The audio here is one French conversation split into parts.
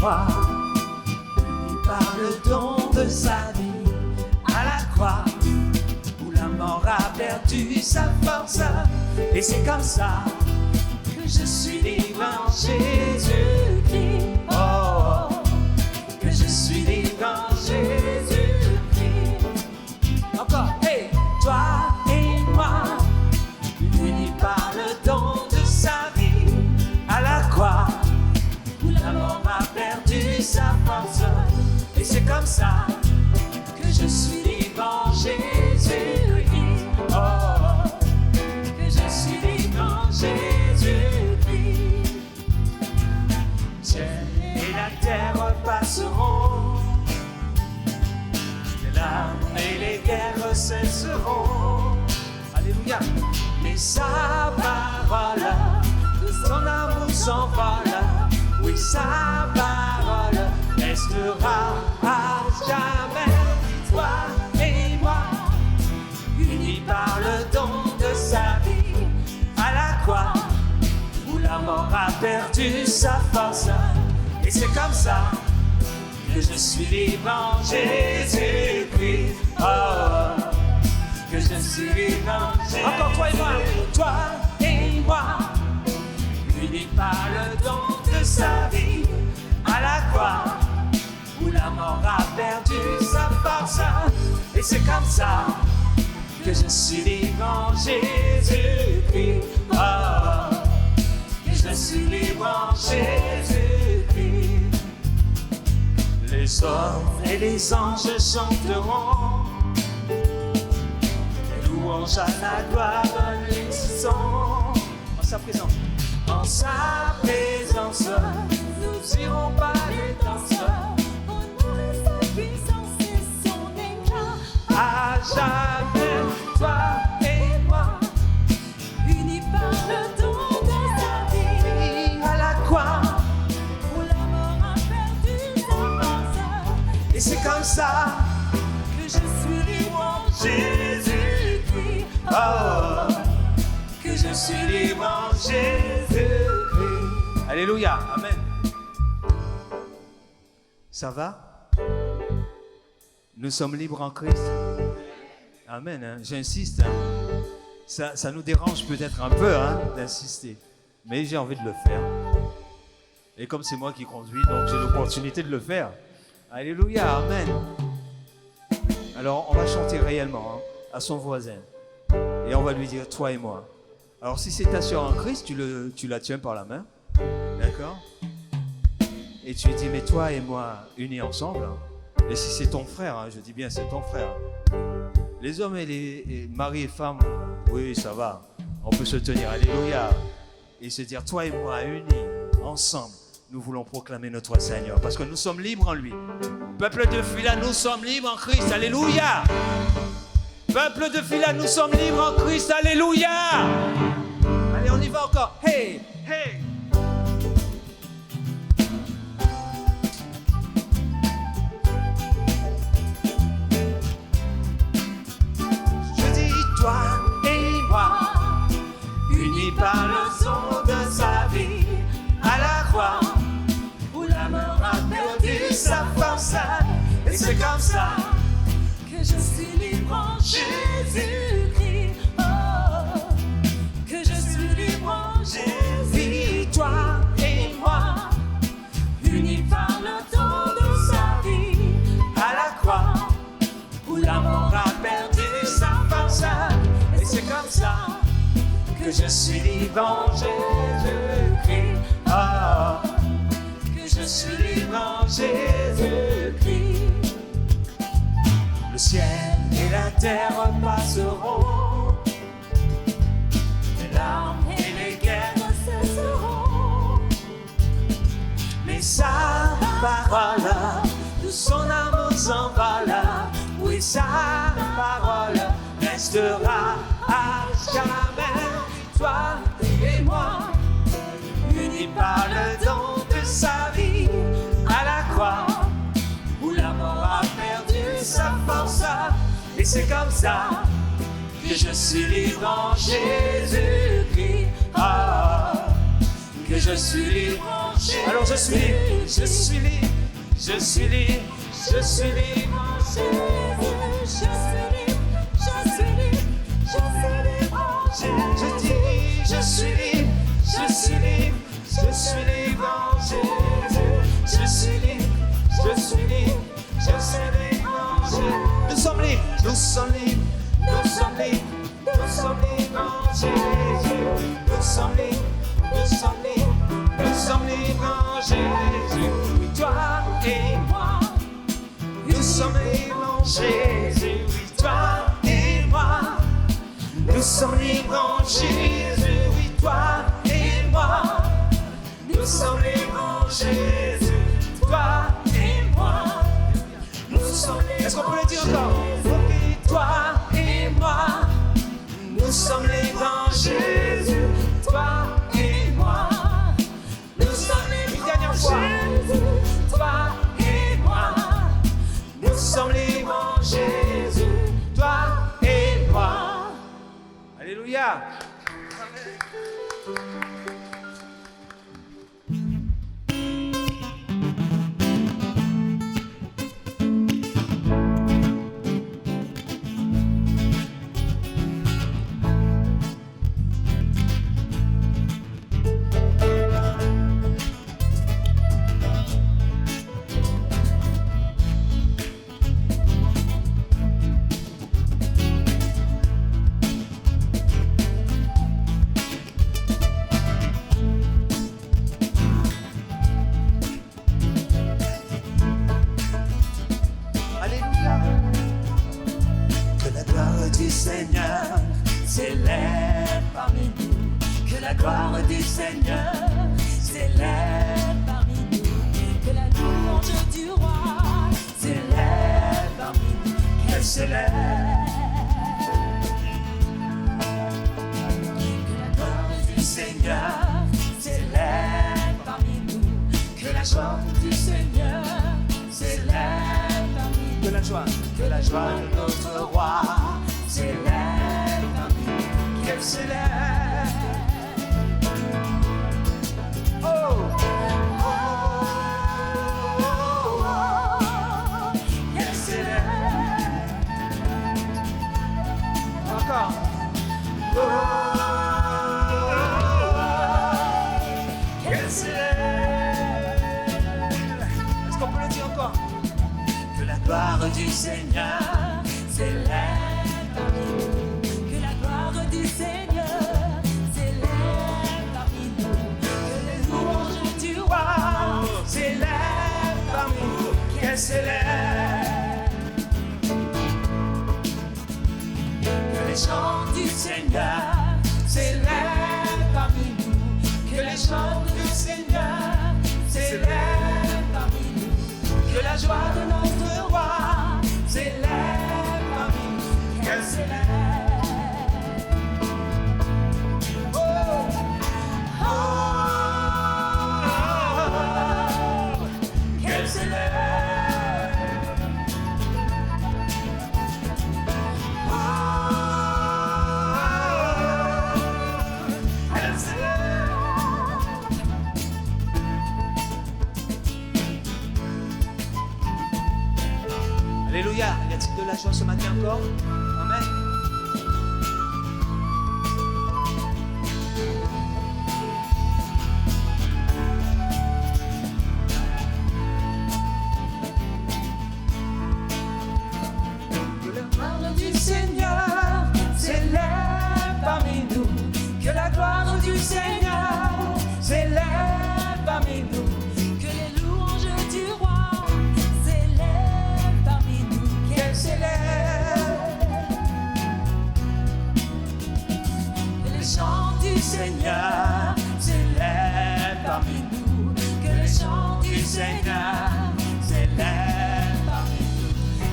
moi, unis par le don de sa vie à la croix, où la mort a perdu sa force. Et c'est comme ça que je suis libre en Jésus-Christ. Oh, que je suis libre en Jésus-Christ. Encore, hey, toi et moi, unis par le don de sa vie à la croix, où la mort a perdu sa force. Et c'est comme ça que je suis libre en Jésus-Christ. Oh, que je suis libre en Jésus-Christ. Ciel et la terre passeront, les larmes et les guerres cesseront. Alléluia. Mais sa parole, son amour s'envole. Oui, sa parole restera à jamais. Toi et moi, unis par le don de sa vie à la croix, où la mort a perdu sa force. Et c'est comme ça que je suis libre en Jésus-Christ. Oh, que je suis libre en Jésus-Christ. Encore toi et moi, unis par le don de sa vie à la croix, où la mort a perdu sa force. Et c'est comme ça que je suis libre en Jésus-Christ. Oh, que je suis libre en Jésus-Christ. Les hommes et les anges chanteront, les louanges à la gloire lui sont. En sa présence, en sa présence, nous irons par les danses. Honorer sa puissance et son éclat. À jamais, toi et moi, unis par le don de sa vie à la croix, où la mort a perdu sa force. Et c'est comme ça que je suis libre en Jésus-Christ. Oh, que je suis libre en Jésus-Christ. Alléluia, amen. Ça va? Nous sommes libres en Christ. Amen, hein? J'insiste. Hein? Ça nous dérange peut-être un peu hein, d'insister, mais j'ai envie de le faire. Et comme c'est moi qui conduis, donc j'ai l'opportunité de le faire. Alléluia, amen. Alors on va chanter réellement hein, à son voisin. Et on va lui dire, toi et moi. Alors si c'est ta sœur en Christ, tu la tiens par la main. D'accord? Et tu lui dis, mais toi et moi, unis ensemble. Et si c'est ton frère, hein, je dis bien c'est ton frère. Les hommes et les mari et femmes, oui, ça va. On peut se tenir, alléluia. Et se dire, toi et moi, unis, ensemble, nous voulons proclamer notre Seigneur. Parce que nous sommes libres en lui. Peuple de Phila, nous sommes libres en Christ, alléluia. Peuple de Phila, nous sommes libres en Christ, alléluia. Allez, on y va encore. Hey, hey. Toi et moi, unis par le son de sa vie à la croix, où la mort a perdu sa force. Et c'est comme ça que je suis libre en Jésus-Christ. Oh, que je suis libre en Jésus. Toi et moi, unis par le don de sa vie à la croix, où la mort a perdu sa force. Et c'est comme ça que je suis libre en Jésus-Christ. Oh, que je suis libre en Jésus-Christ. Le ciel et la terre passeront, les larmes et les guerres cesseront. Mais sa parole, tout son amour s'envole. Oui, sa parole restera à jamais. Toi et moi, unis par le don de sa vie à la croix, où la mort a perdu sa force. Et c'est comme ça que je suis libre en Jésus-Christ. Oh, que je suis libre en Alors je suis libre, je suis libre, je suis libre, je suis libre en Jésus. Je suis libre, je suis libre, je suis libre en Jésus. Je dis, je suis libre, je suis libre, je suis libre en Jésus. Je suis libre, je suis libre, je suis libre en Jésus. Nous sommes libres, nous sommes libres, nous sommes libres, nous sommes libres en Jésus. Nous sommes libres, nous sommes libres, nous sommes libres en Jésus. Oui, toi et moi, nous sommes libres en Jésus. Oui, toi et moi, nous sommes libres en Jésus. Oui, toi et moi, nous sommes libres en Jésus. Toi et moi, nous sommes libres. Est-ce qu'on peut le dire encore? Oui, toi et moi, nous sommes libres en Jésus. Toi et moi, nous sommes libres. Une dernière fois. Toi et moi, nous sommes libres en Jésus. Toi et moi. Alléluia. Seigneur s'élève parmi nous, que la gloire du Seigneur s'élève parmi nous, que la louange du roi s'élève parmi nous, qu'elle s'élève. Que la gloire du Seigneur s'élève parmi nous, que la joie du Seigneur s'élève parmi nous, que la joie de notre roi s'élève parmi nous, qu'elle s'élève. Oh, oh, oh, oh, oh, qu'elle s'élève. Encore. Oh, oh, oh, qu'elle s'élève. Est-ce qu'on peut le dire encore? Que la gloire du Seigneur s'élève. Que la gloire du Seigneur s'élève parmi nous, que les louanges du roi s'élèvent parmi nous, qu'elles s'élèvent. Que les chants du Seigneur s'élèvent parmi nous, que les chants du Seigneur s'élèvent parmi nous, que la joie de notre roi s'élève parmi nous, qu'elle s'élève. Oh, oh, oh, qu'elle s'élève. Oh, qu'elle s'élève. Alléluia. Y a-t-il de la joie ce matin encore? Amen. Que la gloire du Seigneur s'élève parmi nous, que la gloire du Seigneur s'élève parmi nous, que les louanges du roi s'élèvent parmi nous, qu'elles s'élèvent. Que les chants du Seigneur s'élèvent parmi nous, que les chants du Seigneur s'élèvent parmi nous,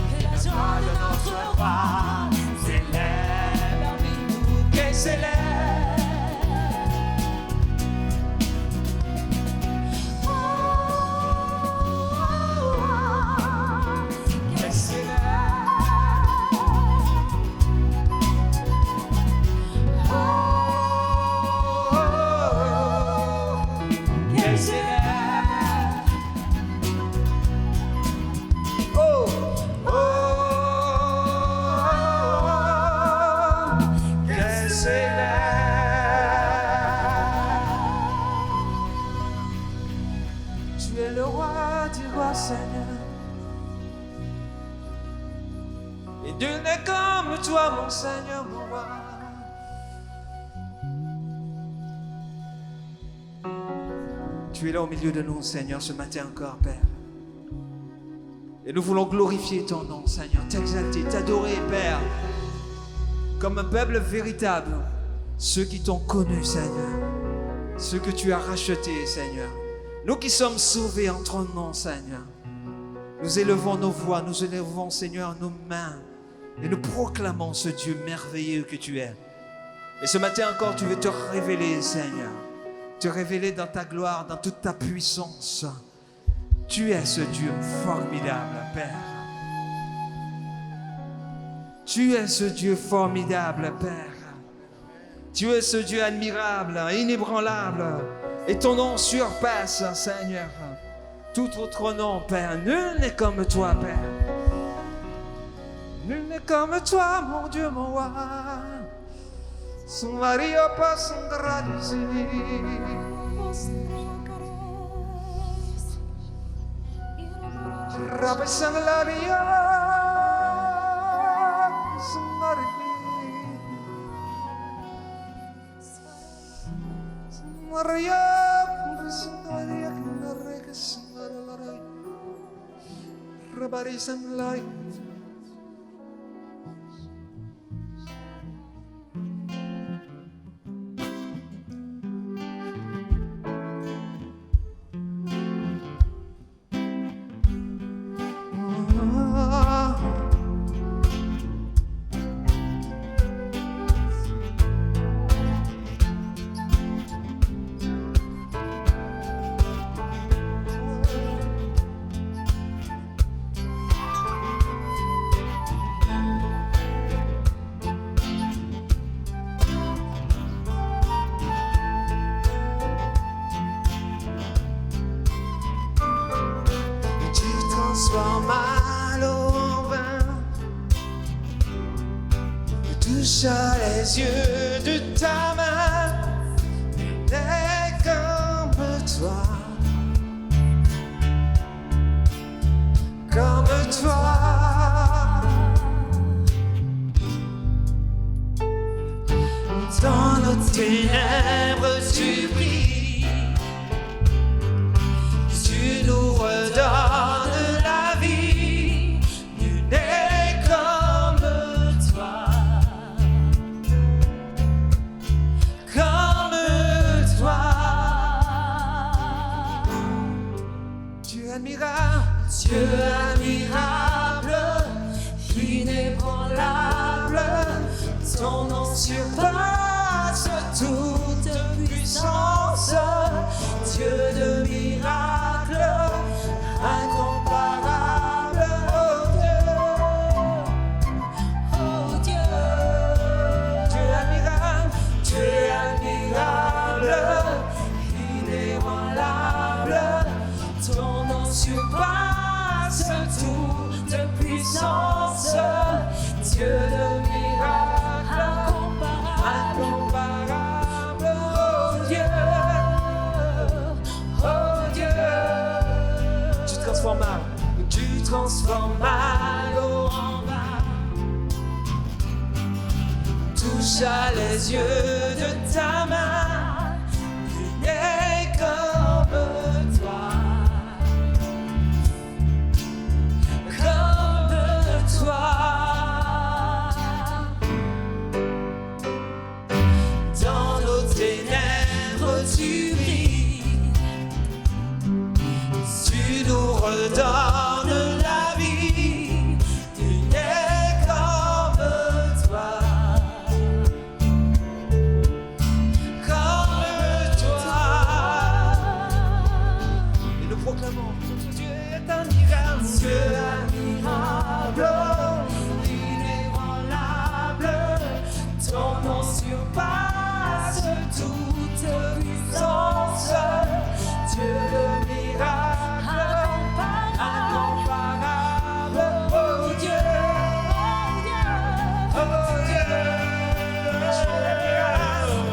que la joie de notre roi s'élève parmi nous, qu'elle s'élève. Qu'elle s'élève. Seigneur. Et nul n'est comme toi, mon Seigneur, mon roi. Tu es là au milieu de nous, Seigneur, ce matin encore, Père. Et nous voulons glorifier ton nom, Seigneur, t'exalter, t'adorer, Père, comme un peuple véritable, ceux qui t'ont connu, Seigneur, ceux que tu as rachetés, Seigneur. Nous qui sommes sauvés en ton nom, Seigneur, nous élevons nos voix, nous élevons, Seigneur, nos mains et nous proclamons ce Dieu merveilleux que tu es. Et ce matin encore, tu veux te révéler, Seigneur, te révéler dans ta gloire, dans toute ta puissance. Tu es ce Dieu formidable, Père. Tu es ce Dieu formidable, Père. Tu es ce Dieu admirable, inébranlable. Et ton nom surpasse, Seigneur, tout autre nom, Père. Nul n'est comme toi, Père. Nul n'est comme toi, mon Dieu, mon roi. Son mari passe en gradisi. Rabaissant la vie, son mari. Maria, Maria, Rabarisan light. Les yeux de ta main, n'est comme toi, comme toi. Dans nos ténèbres tu brilles, tu nous redonnes la vie, nul n'est comme toi. Dieu admirable, inébranlable, ton nom surpasse toute puissance. Dieu de miracles, incomparable, oh Dieu, Dieu admirable, inébranlable, ton nom surpasse toute puissance, Dieu de miracles, incomparable, oh Dieu, oh Dieu. Tu transformes mal en bas, touche à les yeux de ta main, il n'est comme toi. Dans nos ténèbres tu brilles, tu nous redonnes la vie, tu n'es comme toi, comme toi. Et nous proclamons que Dieu est admirable, Dieu admirable, inébranlable, ton nom surpasse toute puissance, Dieu de miracle, incomparable, oh Dieu, oh Dieu,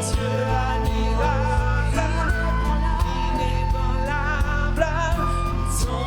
Dieu admirable, inébranlable, ton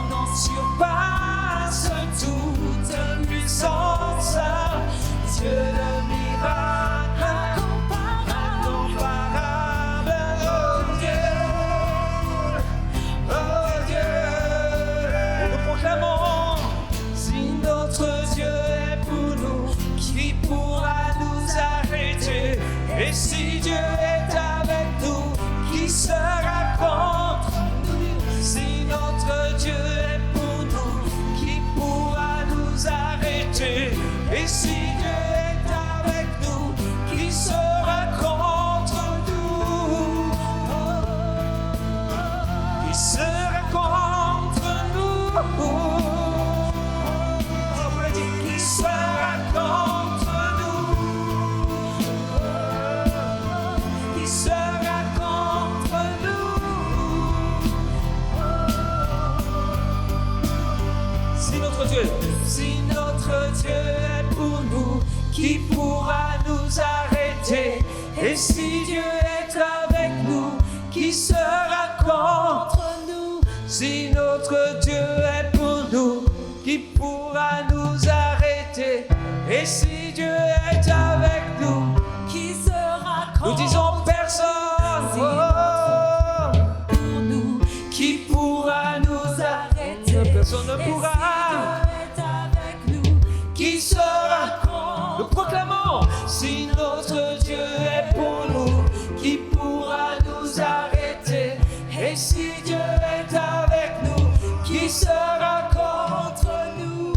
Si notre Dieu est pour nous, qui pourra nous arrêter? Et si Dieu est avec nous, qui sera contre nous? Si notre Dieu est pour nous, qui pourra nous arrêter? Et si Dieu est avec nous, qui sera contre nous disons personne. pour nous, Qui pourra nous arrêter? Personne ne Et pourra. si Dieu est avec nous, Qui sera? contre Nous proclamons. Si notre Dieu est pour nous, qui pourra nous arrêter? Et si Dieu est avec nous, qui sera contre nous?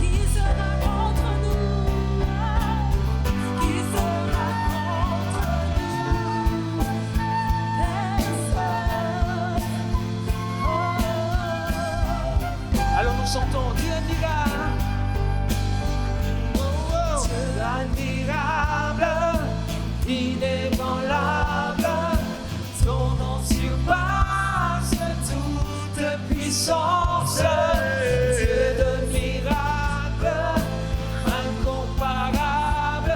Qui sera contre nous? Qui sera contre nous? Personne. Alors nous chantons Dieu admirable. Dieu admirable, inébranlable, son nom surpasse toute puissance. Dieu de miracles, incomparable,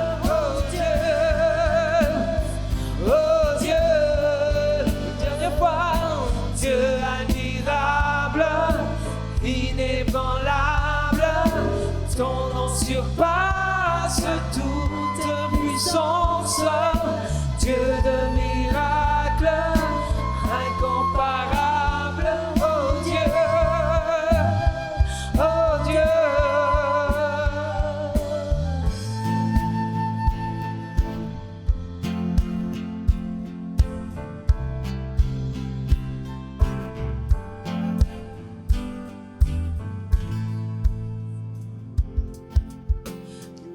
oh Dieu, dernière fois, Dieu admirable, inébranlable, ton nom surpasse toute puissance. Dieu de miracles, incomparable, oh Dieu, oh Dieu.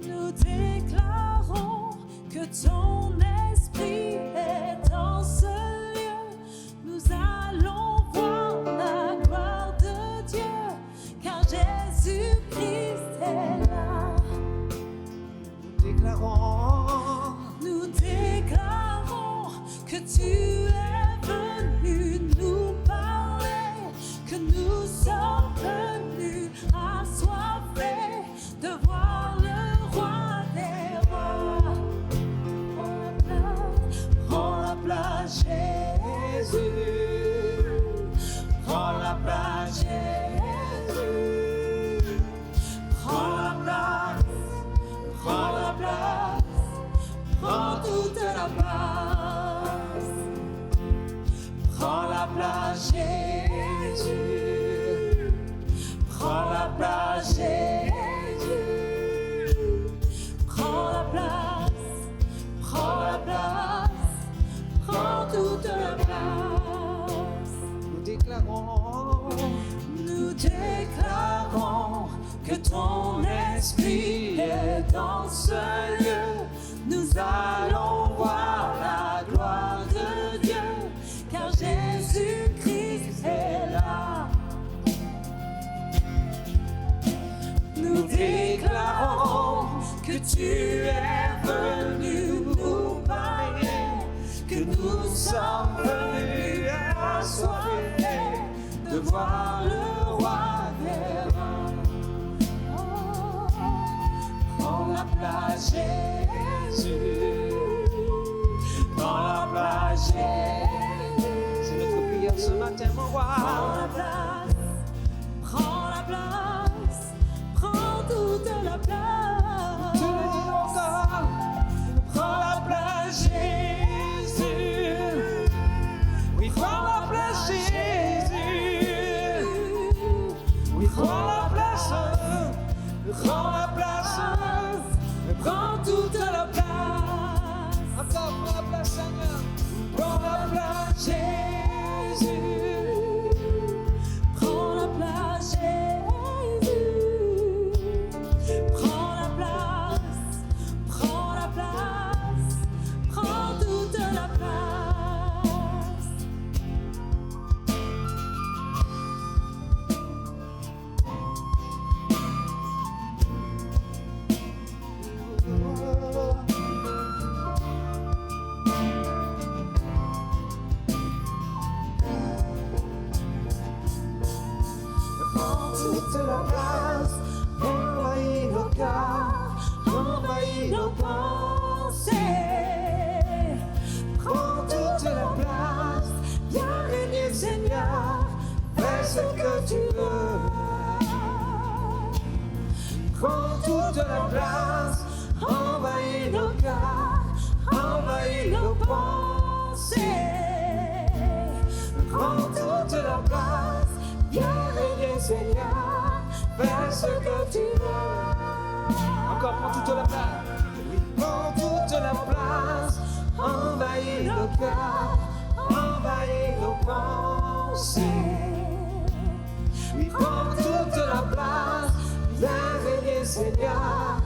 Nous déclarons que ton esprit est en ce lieu. Nous allons voir la gloire de Dieu, car Jésus-Christ est là. Nous déclarons que tu es venu nous parler, que nous sommes venus assoiffés de voir le roi des rois. Prends la place, Jésus. Prends la place, Jésus. Prends la place, prends la place, prends toute la place. Prends la place, Jésus. Prends la place, Jésus. Prends la place, prends la place, prends toute la place. Nous déclarons que ton esprit est dans ce lieu. Nous allons voir la gloire de Dieu, car Jésus-Christ est là. Nous déclarons que tu es venu nous parler, que nous sommes venus assoiffés de voir le roi des rois. Oh, prends la place, Jésus. Prends la place, Jésus. C'est notre prière ce matin, mon roi. Prends la place, prends la place, prends toute la place. Je le dis encore. Prends la place, Jésus. Oui, prends la place, Jésus. Oui, prends la place. Prends la place. Prends toute la place. Encore, prends la place, Seigneur. Prends la place, Jésus. toute la place, envahis nos cœurs, envahis nos pensées. Prends toute la place, viens régner Seigneur, fais ce que tu veux. Prends toute la place, envahis nos cœurs, envahis nos pensées. Prends toute la place, viens régner Seigneur, fais ce que tu veux. Encore, prends toute la place. Prends toute la place, envahis nos cœurs, envahis nos pensées. Oui, prends toute la place, viens régner Seigneur,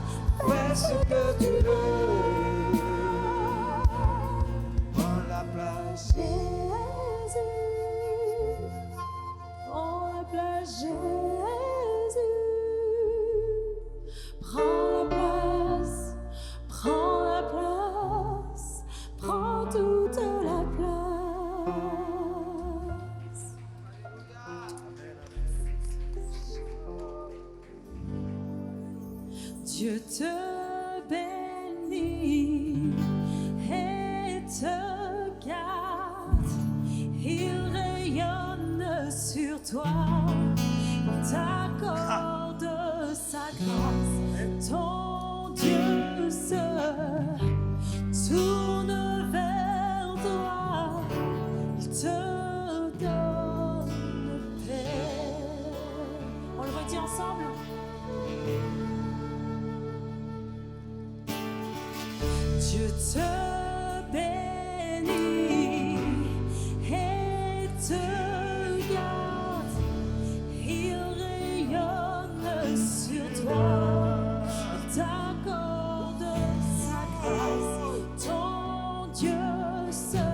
fais ce que tu veux. Prends la place, Jésus, prends la place, Jésus, prends la place, prends la place, prends toute la place. Dieu te bénit et te garde, il rayonne sur toi, il t'accorde sa grâce, ton Dieu se tourne vers toi, il te donne paix. On le redit ensemble? Dieu te bénit et te garde, il rayonne sur toi, il t'accorde sa grâce, ton Dieu se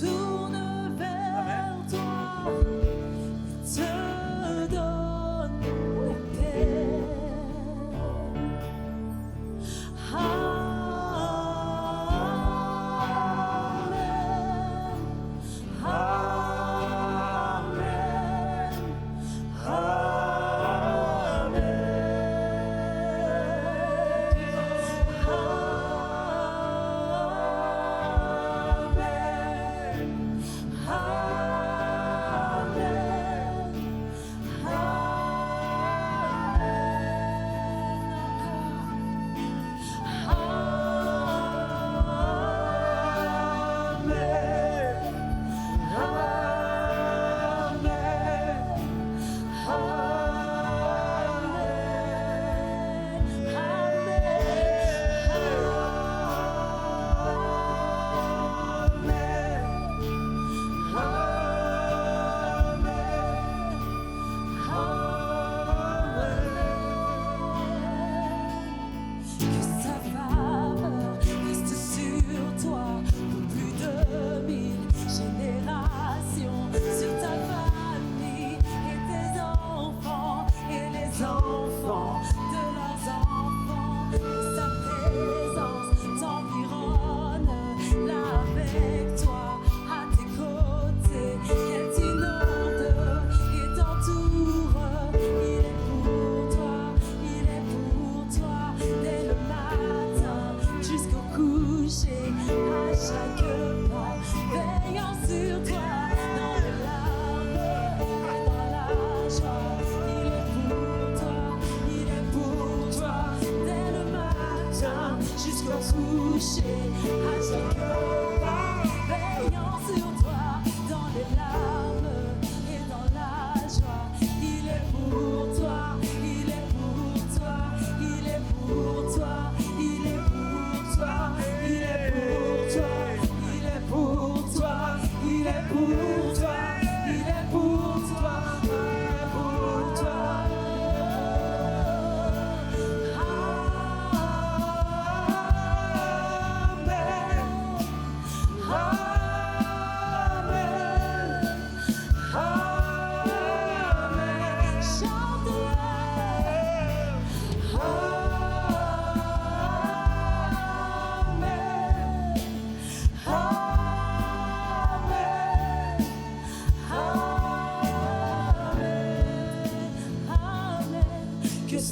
tourne vers toi, il te donne paix.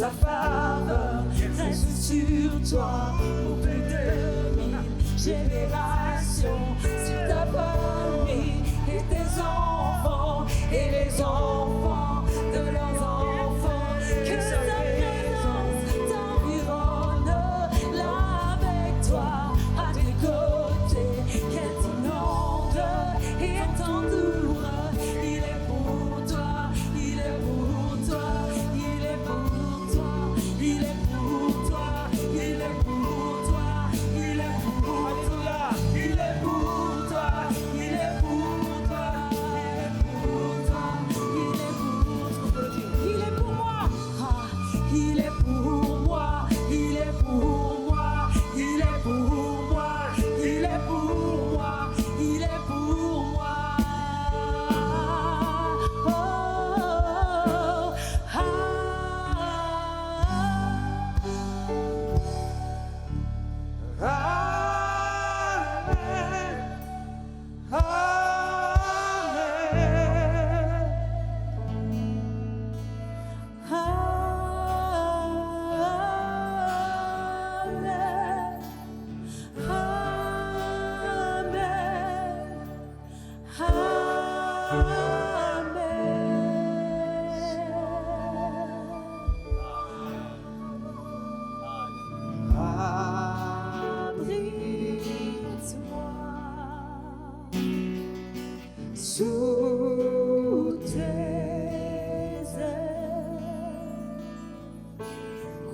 sa faveur reste sur toi pour plus de 1000 générations. Sur ta famille et tes enfants et les enfants de leurs enfants, que sa présence t'environne là avec toi, à tes côtés, qu'elle t'inonde et t'entoure. Il est pour toi, il est pour toi, il est pour toi, il est pour toi, il est pour toi, il est pour toi, il est pour toi, il est pour toi, il est pour moi, il est pour moi, il est pour moi, il est pour moi, il est pour moi, il est pour moi. Sous tes ailes,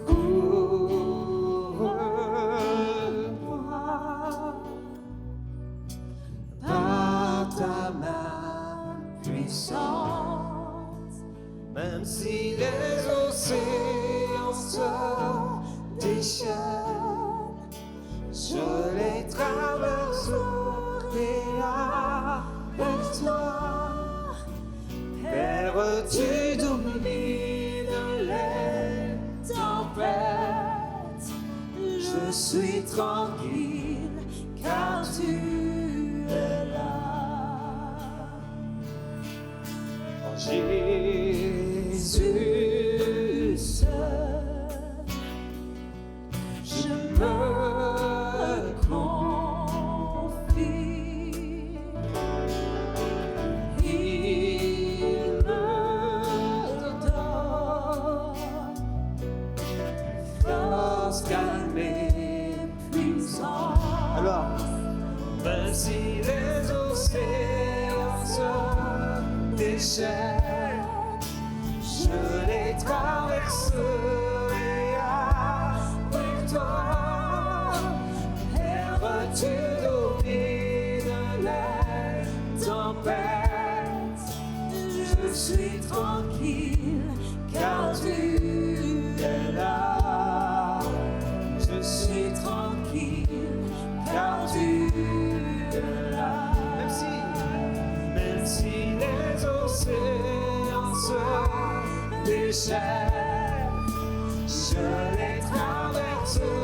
couvre-moi par ta main puissante, Même si les océans se déchaînent, je les traverserai avec toi. Père, tu domines les tempêtes. Je suis tranquille car tu es là. En Jésus seul, je me confie. Il me donne force, calme et puissance. Alors, même si les océans se déchaînent, je les traverserai avec toi. Père, tu domines les tempêtes. Je suis tranquille car tu es là. Je suis tranquille car tu es là. Même si les océans se déchaînent, je les traverserai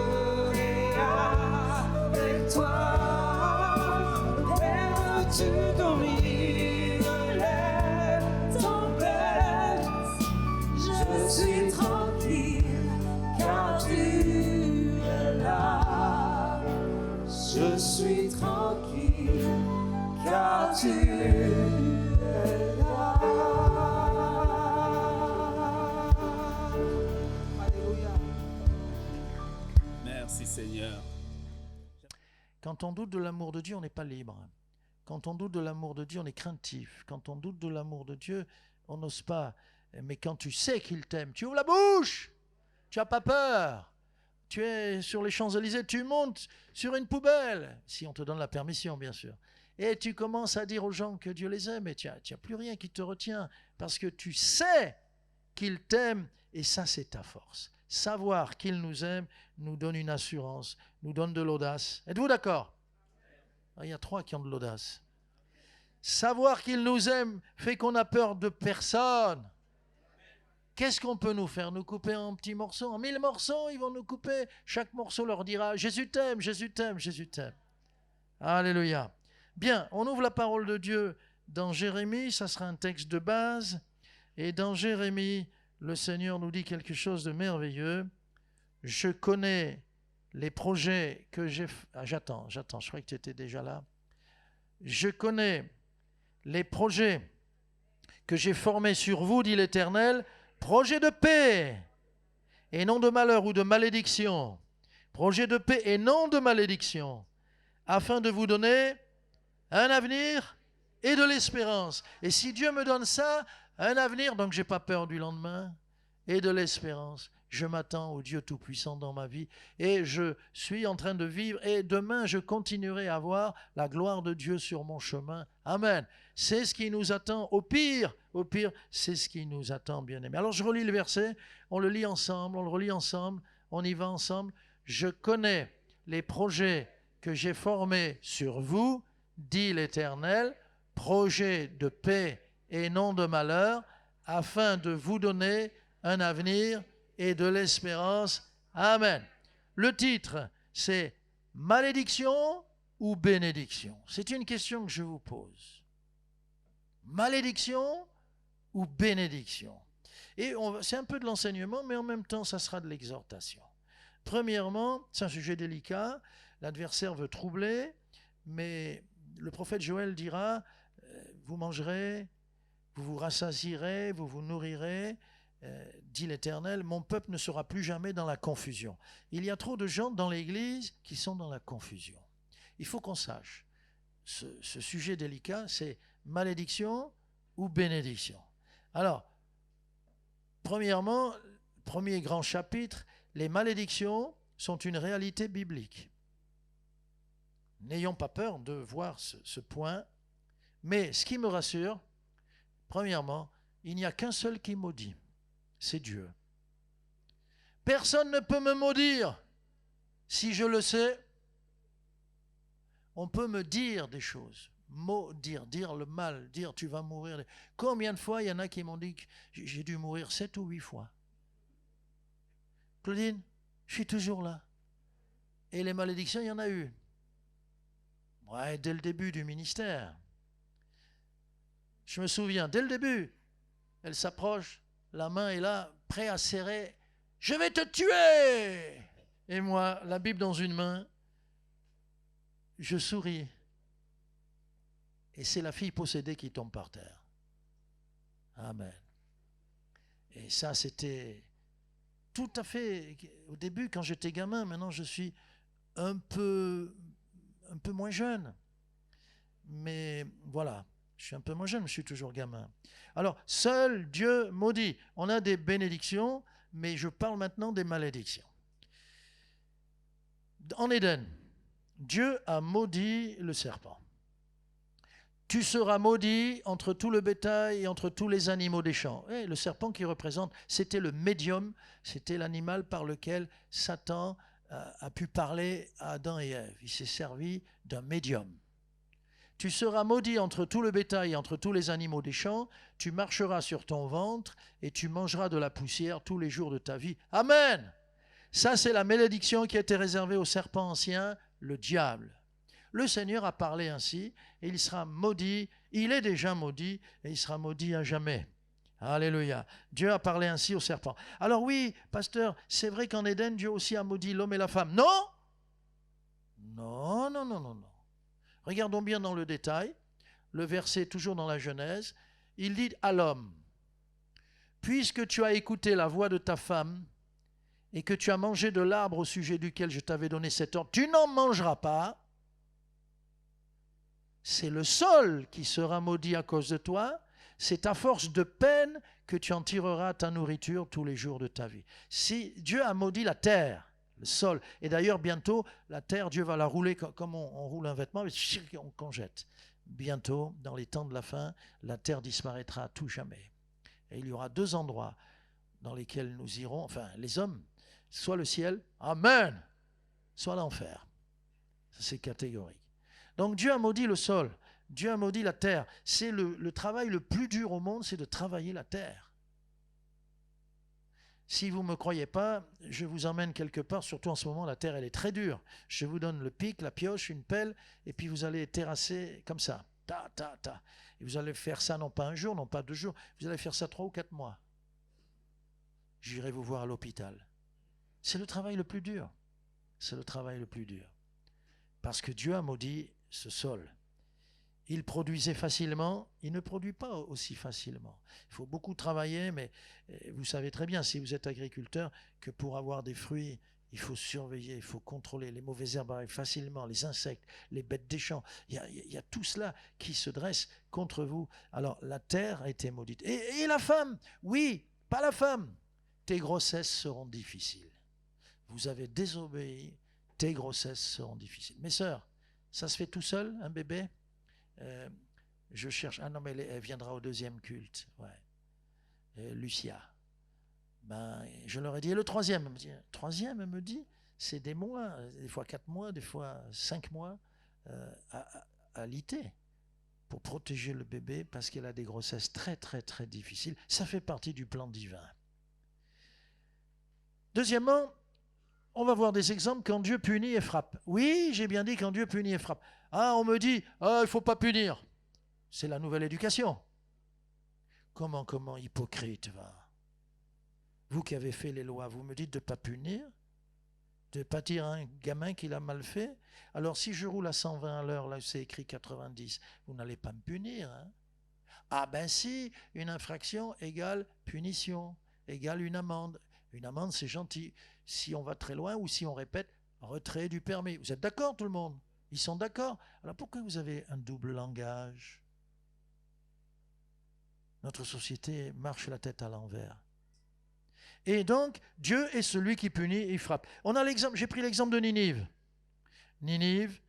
avec toi. Père, tu domines les tempêtes. Je suis tranquille car tu es là. Je suis tranquille car tu es là. Alléluia. Merci Seigneur. Quand on doute de l'amour de Dieu, on n'est pas libre. Quand on doute de l'amour de Dieu, on est craintif. Quand on doute de l'amour de Dieu, on n'ose pas. Mais quand tu sais qu'il t'aime, tu ouvres la bouche. Tu n'as pas peur. Tu es sur les Champs-Élysées, tu montes sur une poubelle, si on te donne la permission, bien sûr. Et tu commences à dire aux gens que Dieu les aime et tu n'as plus rien qui te retient parce que tu sais qu'il t'aime et ça, c'est ta force. Savoir qu'il nous aime nous donne une assurance, nous donne de l'audace. Êtes-vous d'accord ? Il y a 3 qui ont de l'audace. Savoir qu'il nous aime fait qu'on n'a peur de personne. Qu'est-ce qu'on peut nous faire ? Nous couper en petits morceaux, en 1000 morceaux, ils vont nous couper. Chaque morceau leur dira « Jésus t'aime, Jésus t'aime, Jésus t'aime ». Alléluia. Bien, on ouvre la parole de Dieu dans Jérémie, ça sera un texte de base. Et dans Jérémie, le Seigneur nous dit quelque chose de merveilleux. Je connais les projets que j'ai... Ah, j'attends, je croyais que tu étais déjà là. Je connais les projets que j'ai formés sur vous, dit l'Éternel, projets de paix et non de malheur ou de malédiction. Projets de paix et non de malédiction, afin de vous donner un avenir et de l'espérance. Et si Dieu me donne ça, un avenir, donc je n'ai pas peur du lendemain, et de l'espérance. Je m'attends au Dieu Tout-Puissant dans ma vie et je suis en train de vivre et demain je continuerai à voir la gloire de Dieu sur mon chemin. Amen. C'est ce qui nous attend. Au pire, c'est ce qui nous attend, bien-aimés. Alors je relis le verset, on le lit ensemble, on le relit ensemble, on y va ensemble. Je connais les projets que j'ai formés sur vous, dit l'Éternel, projets de paix et non de malheur, afin de vous donner un avenir et de l'espérance. Amen. Le titre, c'est « Malédiction ou bénédiction ?» C'est une question que je vous pose. Malédiction ou bénédiction? Et c'est un peu de l'enseignement, mais en même temps, ça sera de l'exhortation. Premièrement, c'est un sujet délicat, l'adversaire veut troubler, mais le prophète Joël dira « Vous mangerez, vous vous rassasierez, vous vous nourrirez » dit l'Éternel, mon peuple ne sera plus jamais dans la confusion. Il y a trop de gens dans l'Église qui sont dans la confusion. Il faut qu'on sache, ce sujet délicat, c'est malédiction ou bénédiction. Alors, premièrement, premier grand chapitre, les malédictions sont une réalité biblique. N'ayons pas peur de voir ce point, mais ce qui me rassure, premièrement, il n'y a qu'un seul qui maudit. C'est Dieu. Personne ne peut me maudire. Si je le sais, on peut me dire des choses. Maudire, dire le mal, dire tu vas mourir. Combien de fois il y en a qui m'ont dit que j'ai dû mourir 7 ou 8 fois. Claudine, je suis toujours là. Et les malédictions, il y en a eu. Ouais, dès le début du ministère. Je me souviens, dès le début, elle s'approche. La main est là, prêt à serrer. « Je vais te tuer !» Et moi, la Bible dans une main, je souris. Et c'est la fille possédée qui tombe par terre. Amen. Et ça, c'était tout à fait... Au début, quand j'étais gamin, maintenant je suis un peu moins jeune. Mais voilà. Je suis un peu moins jeune, mais je suis toujours gamin. Alors, seul Dieu maudit. On a des bénédictions, mais je parle maintenant des malédictions. En Éden, Dieu a maudit le serpent. Tu seras maudit entre tout le bétail et entre tous les animaux des champs. Et le serpent qui représente, c'était le médium, c'était l'animal par lequel Satan a pu parler à Adam et Ève. Il s'est servi d'un médium. Tu seras maudit entre tout le bétail et entre tous les animaux des champs. Tu marcheras sur ton ventre et tu mangeras de la poussière tous les jours de ta vie. Amen. Ça, c'est la malédiction qui a été réservée au serpent ancien, le diable. Le Seigneur a parlé ainsi et il sera maudit. Il est déjà maudit et il sera maudit à jamais. Alléluia. Dieu a parlé ainsi au serpent. Alors oui, pasteur, c'est vrai qu'en Éden, Dieu aussi a maudit l'homme et la femme. Non. Non, non, non, non, non. Regardons bien dans le détail, le verset toujours dans la Genèse, il dit à l'homme, « Puisque tu as écouté la voix de ta femme et que tu as mangé de l'arbre au sujet duquel je t'avais donné cet ordre, tu n'en mangeras pas, c'est le sol qui sera maudit à cause de toi, c'est à force de peine que tu en tireras ta nourriture tous les jours de ta vie. » Si Dieu a maudit la terre, le sol. Et d'ailleurs, bientôt, la terre, Dieu va la rouler comme on roule un vêtement, mais qu'on jette. Bientôt, dans les temps de la fin, la terre disparaîtra à tout jamais. Et il y aura 2 endroits dans lesquels nous irons, enfin, les hommes, soit le ciel, amen, soit l'enfer. Ça, c'est catégorique. Donc, Dieu a maudit le sol. Dieu a maudit la terre. C'est le travail le plus dur au monde, c'est de travailler la terre. Si vous ne me croyez pas, je vous emmène quelque part, surtout en ce moment, la terre elle est très dure. Je vous donne le pic, la pioche, une pelle, et puis vous allez terrasser comme ça. Ta, ta, ta. Et vous allez faire ça non pas un jour, non pas 2 jours, vous allez faire ça 3 ou 4 mois. j'irai vous voir à l'hôpital. C'est le travail le plus dur. C'est le travail le plus dur. Parce que Dieu a maudit ce sol. Il produisait facilement, il ne produit pas aussi facilement. Il faut beaucoup travailler, mais vous savez très bien, si vous êtes agriculteur, que pour avoir des fruits, il faut surveiller, il faut contrôler. Les mauvaises herbes arrivent facilement, les insectes, les bêtes des champs. Il y a tout cela qui se dresse contre vous. Alors la terre a été maudite. Et la femme, oui, pas la femme. Tes grossesses seront difficiles. Vous avez désobéi, tes grossesses seront difficiles. Mes sœurs, ça se fait tout seul, un bébé? Je cherche. Ah non, mais elle viendra au deuxième culte. Ouais. Lucia. Ben, je leur ai dit. Et le troisième, elle me dit, c'est des mois, des fois 4 mois, des fois 5 mois à allaiter pour protéger le bébé parce qu'elle a des grossesses très, très, très difficiles. Ça fait partie du plan divin. Deuxièmement, on va voir des exemples quand Dieu punit et frappe. Oui, j'ai bien dit quand Dieu punit et frappe. Ah, on me dit, il ne faut pas punir. C'est la nouvelle éducation. Comment, hypocrite, va. Vous qui avez fait les lois, vous me dites de ne pas punir, de ne pas dire à un gamin qu'il a mal fait. Alors si je roule à 120 à l'heure, là c'est écrit 90, vous n'allez pas me punir. Hein? Ah ben si, une infraction égale punition, égale une amende. Une amende, c'est gentil. Si on va très loin ou si on répète, retrait du permis. Vous êtes d'accord tout le monde? Ils sont d'accord. Alors pourquoi vous avez un double langage? Notre société marche la tête à l'envers. Et donc, Dieu est celui qui punit et frappe. On a l'exemple, j'ai pris l'exemple de Ninive. Ninive,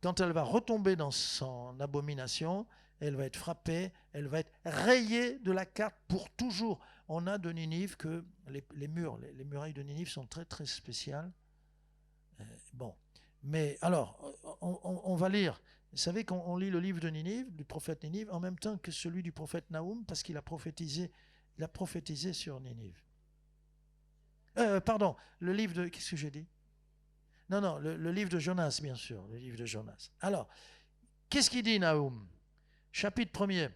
quand elle va retomber dans son abomination, elle va être frappée, elle va être rayée de la carte pour toujours. On a de Ninive que les murailles de Ninive sont très très spéciales. Bon, mais alors, on va lire. Vous savez qu'on lit le livre de Ninive, du prophète Ninive, en même temps que celui du prophète Naoum, parce qu'il a prophétisé sur Ninive. Pardon, le livre de... Qu'est-ce que j'ai dit? Non, le livre de Jonas, bien sûr, le livre de Jonas. Alors, qu'est-ce qu'il dit Naoum? Chapitre 1er.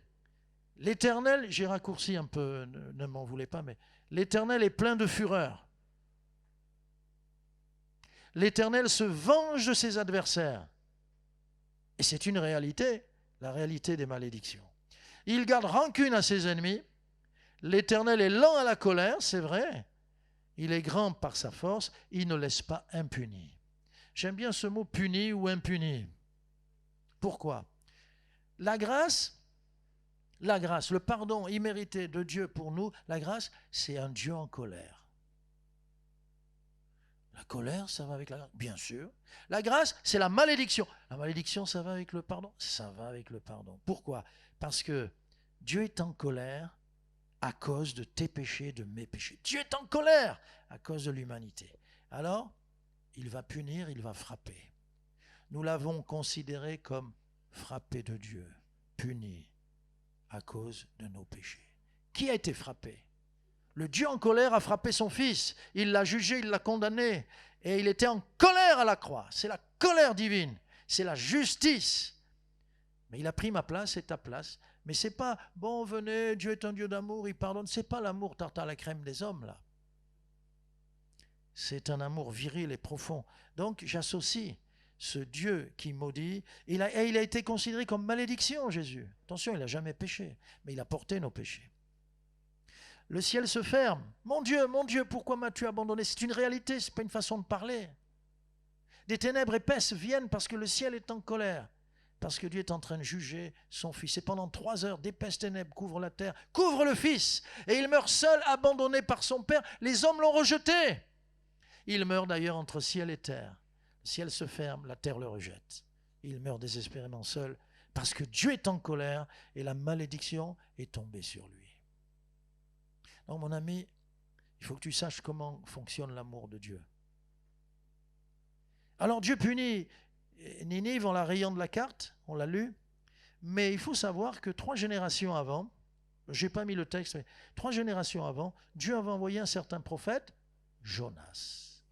L'Éternel, j'ai raccourci un peu, ne m'en voulez pas, mais l'Éternel est plein de fureur. L'Éternel se venge de ses adversaires. Et c'est une réalité, la réalité des malédictions. Il garde rancune à ses ennemis. L'Éternel est lent à la colère, c'est vrai. Il est grand par sa force, il ne laisse pas impuni. J'aime bien ce mot puni ou impuni. Pourquoi? La grâce, le pardon immérité de Dieu pour nous, la grâce, c'est un Dieu en colère. La colère, ça va avec la grâce, bien sûr. La grâce, c'est la malédiction. La malédiction, ça va avec le pardon? Ça va avec le pardon. Pourquoi? Parce que Dieu est en colère à cause de tes péchés, de mes péchés. Dieu est en colère à cause de l'humanité. Alors, il va punir, il va frapper. Nous l'avons considéré comme frappé de Dieu, puni à cause de nos péchés. Qui a été frappé? Le Dieu en colère a frappé son Fils. Il l'a jugé, il l'a condamné. Et il était en colère à la croix. C'est la colère divine. C'est la justice. Mais il a pris ma place et ta place. Mais c'est pas, bon, venez, Dieu est un Dieu d'amour, il pardonne. C'est pas l'amour tarte à la crème des hommes, là. C'est un amour viril et profond. Donc, j'associe ce Dieu qui maudit. Et il a été considéré comme malédiction, Jésus. Attention, il n'a jamais péché, mais il a porté nos péchés. Le ciel se ferme. Mon Dieu, pourquoi m'as-tu abandonné? C'est une réalité, ce n'est pas une façon de parler. Des ténèbres épaisses viennent parce que le ciel est en colère. Parce que Dieu est en train de juger son Fils. Et pendant 3 heures, d'épaisses ténèbres couvrent la terre, couvrent le Fils. Et il meurt seul, abandonné par son Père. Les hommes l'ont rejeté. Il meurt d'ailleurs entre ciel et terre. Le ciel se ferme, la terre le rejette. Il meurt désespérément seul parce que Dieu est en colère et la malédiction est tombée sur lui. Donc mon ami, il faut que tu saches comment fonctionne l'amour de Dieu. Alors Dieu punit Ninive en la rayant de la carte, on l'a lu, mais il faut savoir que 3 générations avant, je n'ai pas mis le texte, mais 3 générations avant, Dieu avait envoyé un certain prophète, Jonas.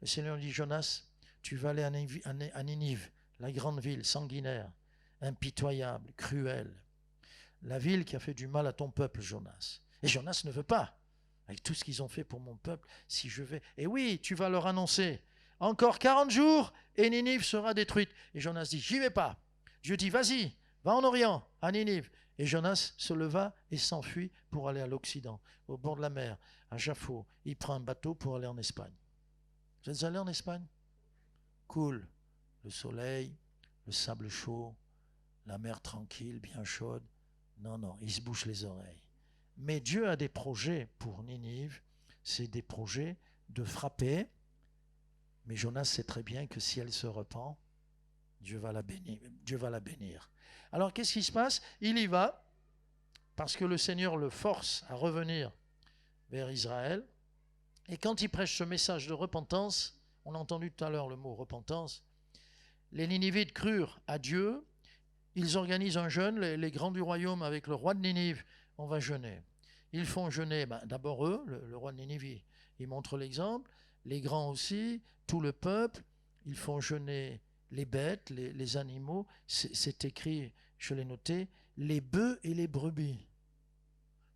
Le Seigneur dit, Jonas, tu vas aller à Ninive, la grande ville sanguinaire, impitoyable, cruelle, la ville qui a fait du mal à ton peuple, Jonas. Et Jonas ne veut pas. avec tout ce qu'ils ont fait pour mon peuple, si je vais... Et oui, tu vas leur annoncer, encore 40 jours et Ninive sera détruite. Et Jonas dit, j'y vais pas. Dieu dit, vas-y, va en Orient, à Ninive. Et Jonas se leva et s'enfuit pour aller à l'Occident, au bord de la mer, à Jaffo. Il prend un bateau pour aller en Espagne. Vous êtes allés en Espagne? Cool. Le soleil, le sable chaud, la mer tranquille, bien chaude. Non, non, il se bouche les oreilles. Mais Dieu a des projets pour Ninive. C'est des projets de frapper. Mais Jonas sait très bien que si elle se repent, Dieu va la bénir. Dieu va la bénir. Alors qu'est-ce qui se passe? Il y va parce que le Seigneur le force à revenir vers Israël. Et quand il prêche ce message de repentance, on a entendu tout à l'heure le mot repentance, les Ninivites crurent à Dieu. Ils organisent un jeûne, les grands du royaume avec le roi de Ninive, on va jeûner. Ils font jeûner, d'abord eux, le roi de Ninive, il montre l'exemple, les grands aussi, tout le peuple, ils font jeûner les bêtes, les animaux, c'est écrit, je l'ai noté, les bœufs et les brebis.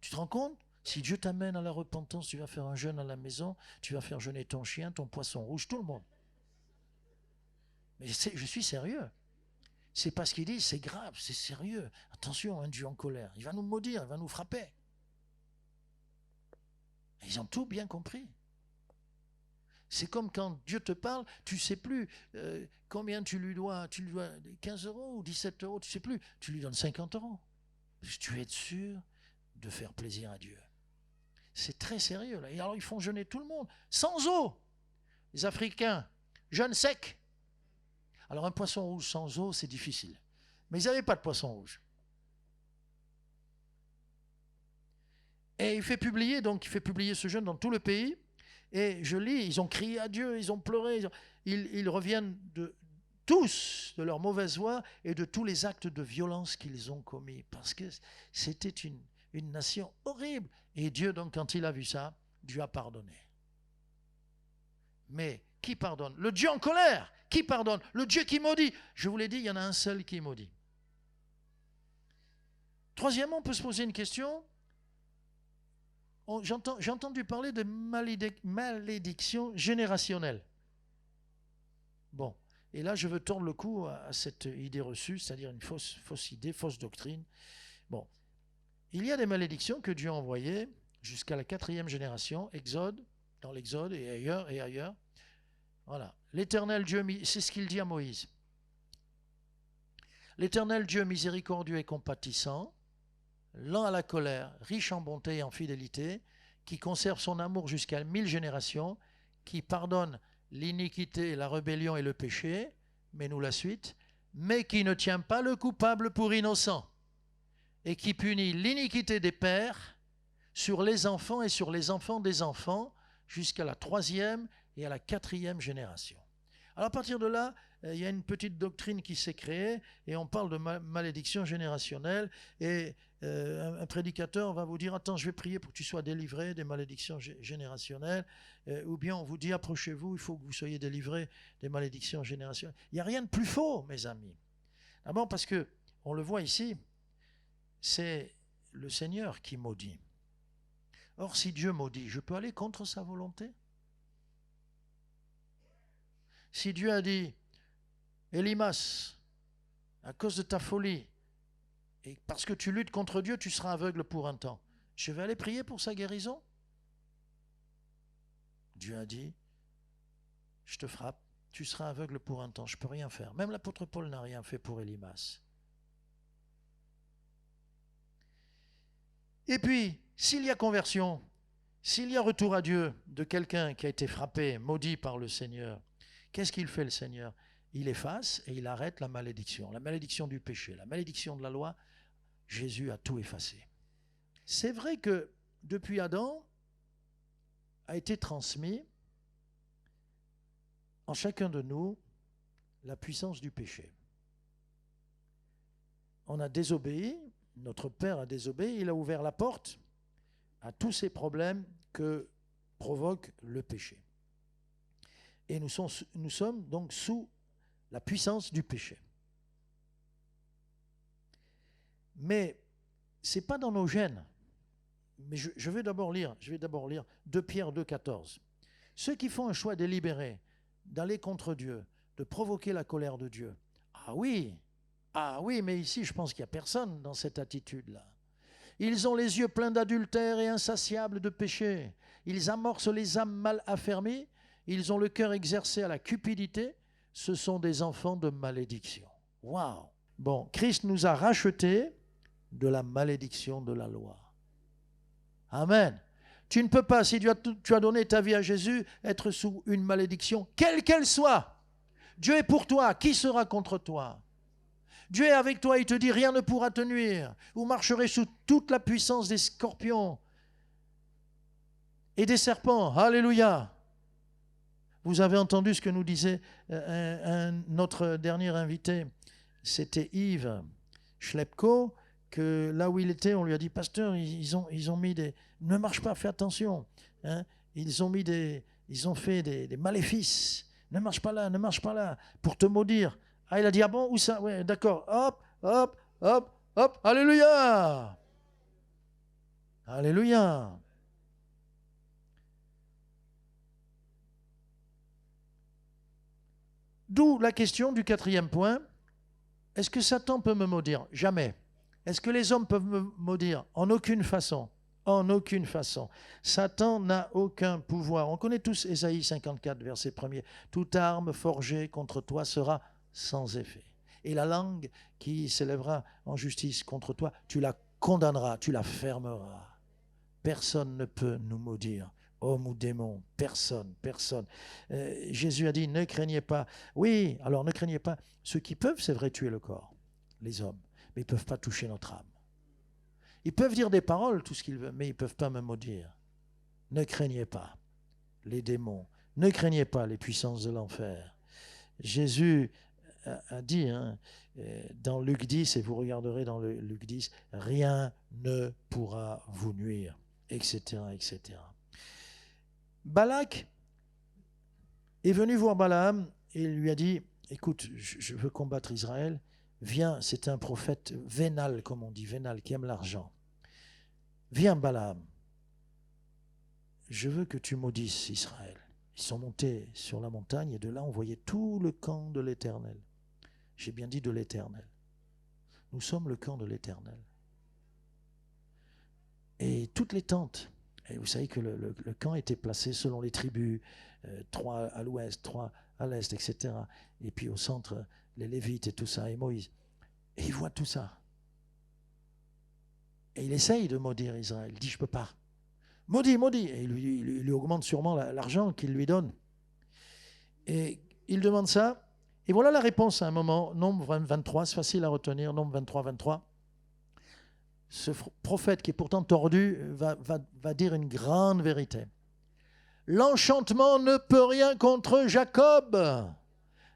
Tu te rends compte? Si Dieu t'amène à la repentance, tu vas faire un jeûne à la maison, tu vas faire jeûner ton chien, ton poisson rouge, tout le monde. Mais je suis sérieux. C'est pas ce qu'il dit, c'est grave, c'est sérieux. Attention, un Dieu en colère, il va nous maudire, il va nous frapper. Et ils ont tout bien compris. C'est comme quand Dieu te parle, tu ne sais plus combien tu lui dois 15 € ou 17 €, tu ne sais plus, tu lui donnes 50 €. Parce que tu es sûr de faire plaisir à Dieu. C'est très sérieux là. Et alors ils font jeûner tout le monde, sans eau. Les Africains, jeûne sec. Alors un poisson rouge sans eau, c'est difficile. Mais ils n'avaient pas de poisson rouge. Et il fait publier ce jeûne dans tout le pays. Et je lis, ils ont crié à Dieu, ils ont pleuré. Ils reviennent tous de leur mauvaise voie et de tous les actes de violence qu'ils ont commis. Parce que c'était une nation horrible. Et Dieu, donc, quand il a vu ça, Dieu a pardonné. Mais qui pardonne? Le Dieu en colère. Qui pardonne? Le Dieu qui maudit. Je vous l'ai dit, il y en a un seul qui maudit. Troisièmement, on peut se poser une question. J'ai entendu parler de malédiction générationnelle. Bon, et là je veux tordre le cou à cette idée reçue, c'est-à-dire une fausse idée, fausse doctrine. Bon, il y a des malédictions que Dieu a envoyées jusqu'à la 4e génération, dans l'Exode et ailleurs. Voilà, l'Éternel Dieu, c'est ce qu'il dit à Moïse. L'Éternel Dieu miséricordieux et compatissant, lent à la colère, riche en bonté et en fidélité, qui conserve son amour jusqu'à 1000 générations, qui pardonne l'iniquité, la rébellion et le péché, mais nous la suite, mais qui ne tient pas le coupable pour innocent, et qui punit l'iniquité des pères sur les enfants et sur les enfants des enfants, jusqu'à la 3e et à la 4e génération. Alors à partir de là, il y a une petite doctrine qui s'est créée et on parle de malédiction générationnelle et un prédicateur va vous dire « Attends, je vais prier pour que tu sois délivré des malédictions générationnelles » ou bien on vous dit « Approchez-vous, il faut que vous soyez délivré des malédictions générationnelles ». Il n'y a rien de plus faux, mes amis. D'abord parce que, on le voit ici, c'est le Seigneur qui maudit. Or, si Dieu maudit, je peux aller contre sa volonté? Si Dieu a dit, Élimas, à cause de ta folie, et parce que tu luttes contre Dieu, tu seras aveugle pour un temps, je vais aller prier pour sa guérison? Dieu a dit, je te frappe, tu seras aveugle pour un temps, je ne peux rien faire. Même l'apôtre Paul n'a rien fait pour Élimas. Et puis, s'il y a conversion, s'il y a retour à Dieu de quelqu'un qui a été frappé, maudit par le Seigneur, qu'est-ce qu'il fait le Seigneur? Il efface et il arrête la malédiction du péché, la malédiction de la loi. Jésus a tout effacé. C'est vrai que depuis Adam a été transmis en chacun de nous la puissance du péché. On a désobéi, notre Père a désobéi, il a ouvert la porte à tous ces problèmes que provoque le péché. Et nous sommes donc sous la puissance du péché. Mais ce n'est pas dans nos gènes. Mais je vais d'abord lire 2 Pierre 2,14. Ceux qui font un choix délibéré d'aller contre Dieu, de provoquer la colère de Dieu. Ah oui, mais ici, je pense qu'il n'y a personne dans cette attitude-là. Ils ont les yeux pleins d'adultère et insatiables de péché. Ils amorcent les âmes mal affermies. Ils ont le cœur exercé à la cupidité. Ce sont des enfants de malédiction. Waouh! Bon, Christ nous a rachetés de la malédiction de la loi. Amen. Tu ne peux pas, si tu as donné ta vie à Jésus, être sous une malédiction, quelle qu'elle soit. Dieu est pour toi, qui sera contre toi? Dieu est avec toi, il te dit, rien ne pourra te nuire. Vous marcherez sous toute la puissance des scorpions et des serpents. Alléluia. Vous avez entendu ce que nous disait notre dernier invité, c'était Yves Schlepko, que là où il était, on lui a dit, pasteur, ils ont mis des... Ne marche pas, fais attention. Hein, ils ont fait des maléfices. Ne marche pas là, pour te maudire. Ah, il a dit, ah bon, où ça? Ouais, d'accord, hop, alléluia. Alléluia. D'où la question du 4e point. Est-ce que Satan peut me maudire? Jamais. Est-ce que les hommes peuvent me maudire? En aucune façon. En aucune façon. Satan n'a aucun pouvoir. On connaît tous Ésaïe 54, verset 1er. Toute arme forgée contre toi sera sans effet. Et la langue qui s'élèvera en justice contre toi, tu la condamneras, tu la fermeras. Personne ne peut nous maudire. Homme ou démon, personne. Jésus a dit, ne craignez pas. Oui, alors ne craignez pas. Ceux qui peuvent, c'est vrai, tuer le corps, les hommes, mais ils ne peuvent pas toucher notre âme. Ils peuvent dire des paroles, tout ce qu'ils veulent, mais ils ne peuvent pas me maudire. Ne craignez pas les démons, ne craignez pas les puissances de l'enfer. Jésus a dit dans Luc 10, et vous regarderez dans Luc 10, rien ne pourra vous nuire, etc., etc. Balak est venu voir Balaam et il lui a dit, écoute, je veux combattre Israël, viens, c'est un prophète vénal, comme on dit, vénal, qui aime l'argent. Viens Balaam, je veux que tu maudisses Israël. Ils sont montés sur la montagne et de là on voyait tout le camp de l'Éternel. J'ai bien dit de l'Éternel. Nous sommes le camp de l'Éternel. Et toutes les tentes, et vous savez que le camp était placé selon les tribus, 3 à l'ouest, 3 à l'est, etc. Et puis au centre, les Lévites et tout ça, et Moïse. Et il voit tout ça. Et il essaye de maudire Israël. Il dit, je ne peux pas. Maudit. Et il lui augmente sûrement l'argent qu'il lui donne. Et il demande ça. Et voilà la réponse à un moment. Nombre 23, c'est facile à retenir. Nombre 23. Ce prophète qui est pourtant tordu va dire une grande vérité. L'enchantement ne peut rien contre Jacob,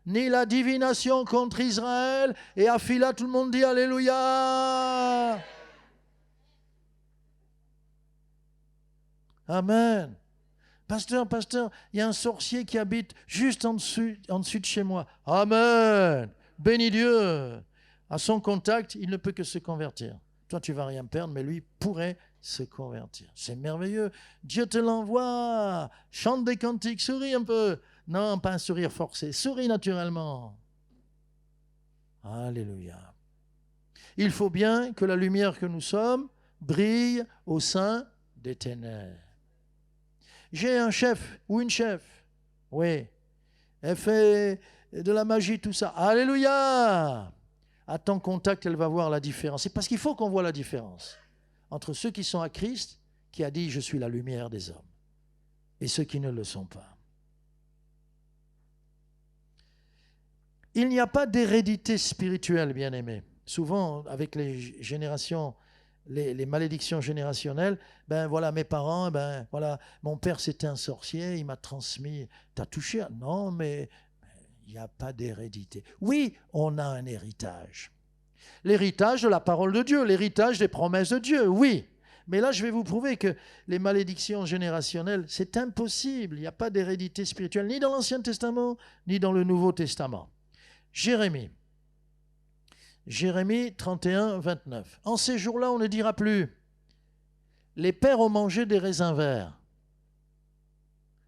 ni la divination contre Israël. Et à Phila, tout le monde dit Alléluia. Amen. Pasteur, il y a un sorcier qui habite juste en dessus de chez moi. Amen. Bénis Dieu. À son contact, il ne peut que se convertir. Toi, tu ne vas rien perdre, mais lui pourrait se convertir. C'est merveilleux. Dieu te l'envoie. Chante des cantiques, souris un peu. Non, pas un sourire forcé. Souris naturellement. Alléluia. Il faut bien que la lumière que nous sommes brille au sein des ténèbres. J'ai un chef ou une chef. Oui. Elle fait de la magie, tout ça. Alléluia. À ton contact, elle va voir la différence. C'est parce qu'il faut qu'on voit la différence entre ceux qui sont à Christ, qui a dit « Je suis la lumière des hommes », et ceux qui ne le sont pas. Il n'y a pas d'hérédité spirituelle, bien-aimés. Souvent, avec les générations, les malédictions générationnelles, ben voilà, mes parents, ben voilà, mon père c'était un sorcier, il m'a transmis, t'as touché? Non, mais il n'y a pas d'hérédité. Oui, on a un héritage. L'héritage de la parole de Dieu, l'héritage des promesses de Dieu, oui. Mais là, je vais vous prouver que les malédictions générationnelles, c'est impossible. Il n'y a pas d'hérédité spirituelle, ni dans l'Ancien Testament, ni dans le Nouveau Testament. Jérémie 31, 29. En ces jours-là, on ne dira plus les pères ont mangé des raisins verts.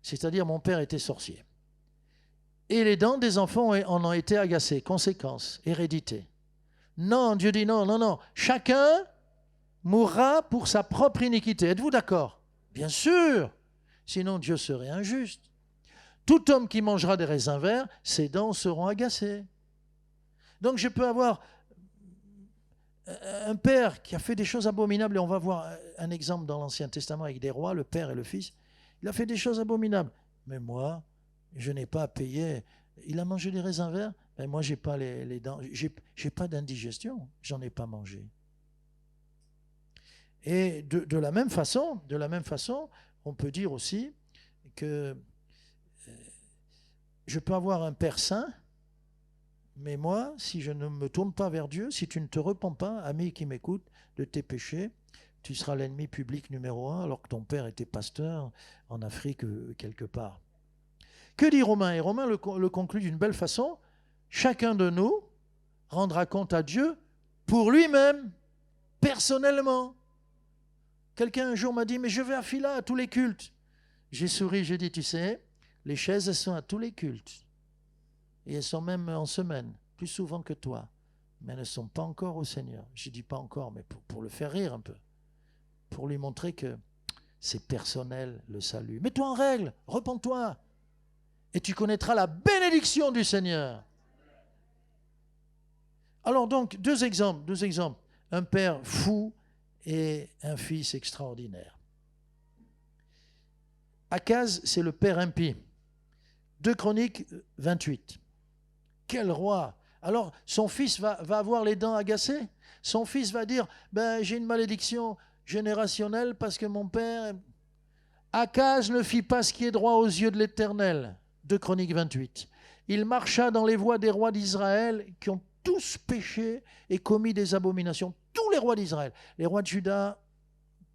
C'est-à-dire, mon père était sorcier. Et les dents des enfants en ont été agacées. Conséquence, hérédité. Non, Dieu dit non, non, non. Chacun mourra pour sa propre iniquité. Êtes-vous d'accord? Bien sûr. Sinon, Dieu serait injuste. Tout homme qui mangera des raisins verts, ses dents seront agacées. Donc, je peux avoir un père qui a fait des choses abominables, et on va voir un exemple dans l'Ancien Testament avec des rois, le père et le fils. Il a fait des choses abominables. Mais moi, je n'ai pas à payer. Il a mangé des raisins verts, mais moi, je n'ai pas les dents. J'ai pas d'indigestion. J'en ai pas mangé. Et de la même façon, on peut dire aussi que je peux avoir un père saint, mais moi, si je ne me tourne pas vers Dieu, si tu ne te repens pas, ami qui m'écoute, de tes péchés, tu seras l'ennemi public numéro 1, alors que ton père était pasteur en Afrique quelque part. Que dit Romain? Et Romain le conclut d'une belle façon. Chacun de nous rendra compte à Dieu pour lui-même, personnellement. Quelqu'un un jour m'a dit, mais je vais à Fila à tous les cultes. J'ai souri, j'ai dit, tu sais, les chaises, elles sont à tous les cultes. Et elles sont même en semaine, plus souvent que toi. Mais elles ne sont pas encore au Seigneur. Je ne dis pas encore, mais pour le faire rire un peu. Pour lui montrer que c'est personnel, le salut. Mets-toi en règle, repens-toi. Et tu connaîtras la bénédiction du Seigneur. Alors donc, deux exemples. Un père fou et un fils extraordinaire. Akaz, c'est le père impie. 2 Chroniques 28. Quel roi! Alors, son fils va avoir les dents agacées. Son fils va dire, j'ai une malédiction générationnelle parce que mon père... Akaz ne fit pas ce qui est droit aux yeux de l'Éternel. 2 Chroniques 28. Il marcha dans les voies des rois d'Israël qui ont tous péché et commis des abominations. Tous les rois d'Israël. Les rois de Juda,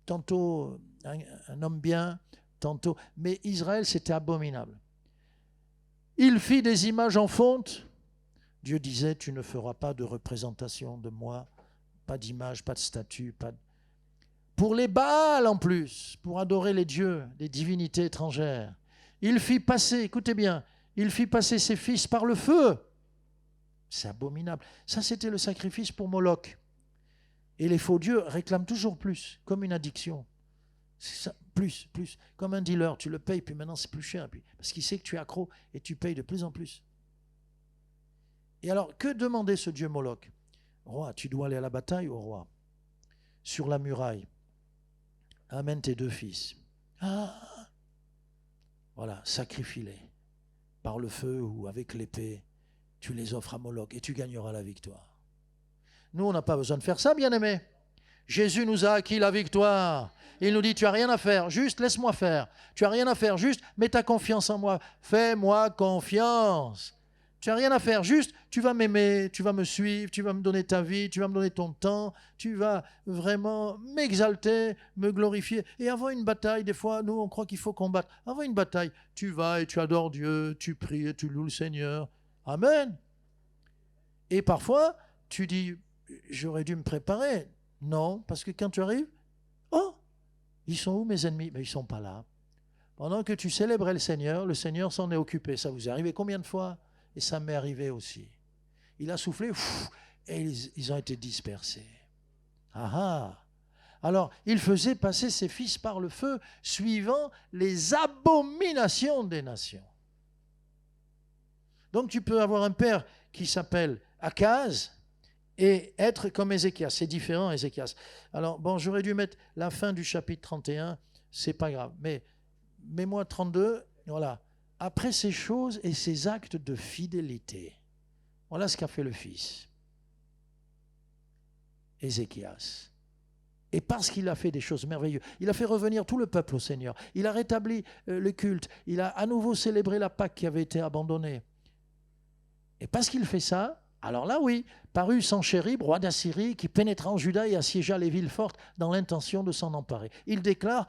tantôt un homme bien, tantôt... Mais Israël, c'était abominable. Il fit des images en fonte. Dieu disait, tu ne feras pas de représentation de moi, pas d'image, pas de statue, pas de... Pour les Baals en plus, pour adorer les dieux, les divinités étrangères. Il fit passer, écoutez bien, il fit passer ses fils par le feu. C'est abominable. Ça, c'était le sacrifice pour Moloch. Et les faux dieux réclament toujours plus, comme une addiction. C'est ça, plus. Comme un dealer, tu le payes, puis maintenant c'est plus cher. Puis, parce qu'il sait que tu es accro et tu payes de plus en plus. Et alors, que demandait ce dieu Moloch? Roi, tu dois aller à la bataille au roi. Sur la muraille. Amène tes 2 fils. Voilà, sacrifie-les. Par le feu ou avec l'épée. Tu les offres à Moloch et tu gagneras la victoire. Nous, on n'a pas besoin de faire ça, bien-aimés. Jésus nous a acquis la victoire. Il nous dit, tu n'as rien à faire, juste laisse-moi faire. Tu n'as rien à faire, juste mets ta confiance en moi. Fais-moi confiance. Tu n'as rien à faire, juste tu vas m'aimer, tu vas me suivre, tu vas me donner ta vie, tu vas me donner ton temps, tu vas vraiment m'exalter, me glorifier. Et avant une bataille, des fois, nous, on croit qu'il faut combattre. Avant une bataille, tu vas et tu adores Dieu, tu pries et tu loues le Seigneur. Amen. Et parfois, tu dis, j'aurais dû me préparer. Non, parce que quand tu arrives, ils sont où mes ennemis? Mais ils ne sont pas là. Pendant que tu célébrais le Seigneur s'en est occupé. Ça vous est arrivé combien de fois? Et ça m'est arrivé aussi. Il a soufflé, et ils ont été dispersés. Alors, il faisait passer ses fils par le feu, suivant les abominations des nations. Donc, tu peux avoir un père qui s'appelle Akaz et être comme Ézéchias. C'est différent, Ézéchias. Alors, j'aurais dû mettre la fin du chapitre 31, c'est pas grave. Mais mets-moi 32, voilà. Après ces choses et ces actes de fidélité, voilà ce qu'a fait le Fils, Ézéchias. Et parce qu'il a fait des choses merveilleuses, il a fait revenir tout le peuple au Seigneur. Il a rétabli le culte. Il a à nouveau célébré la Pâque qui avait été abandonnée. Et parce qu'il fait ça, alors là oui, parut Sanchérib, roi d'Assyrie, qui pénétra en Juda et assiégea les villes fortes dans l'intention de s'en emparer. Il déclare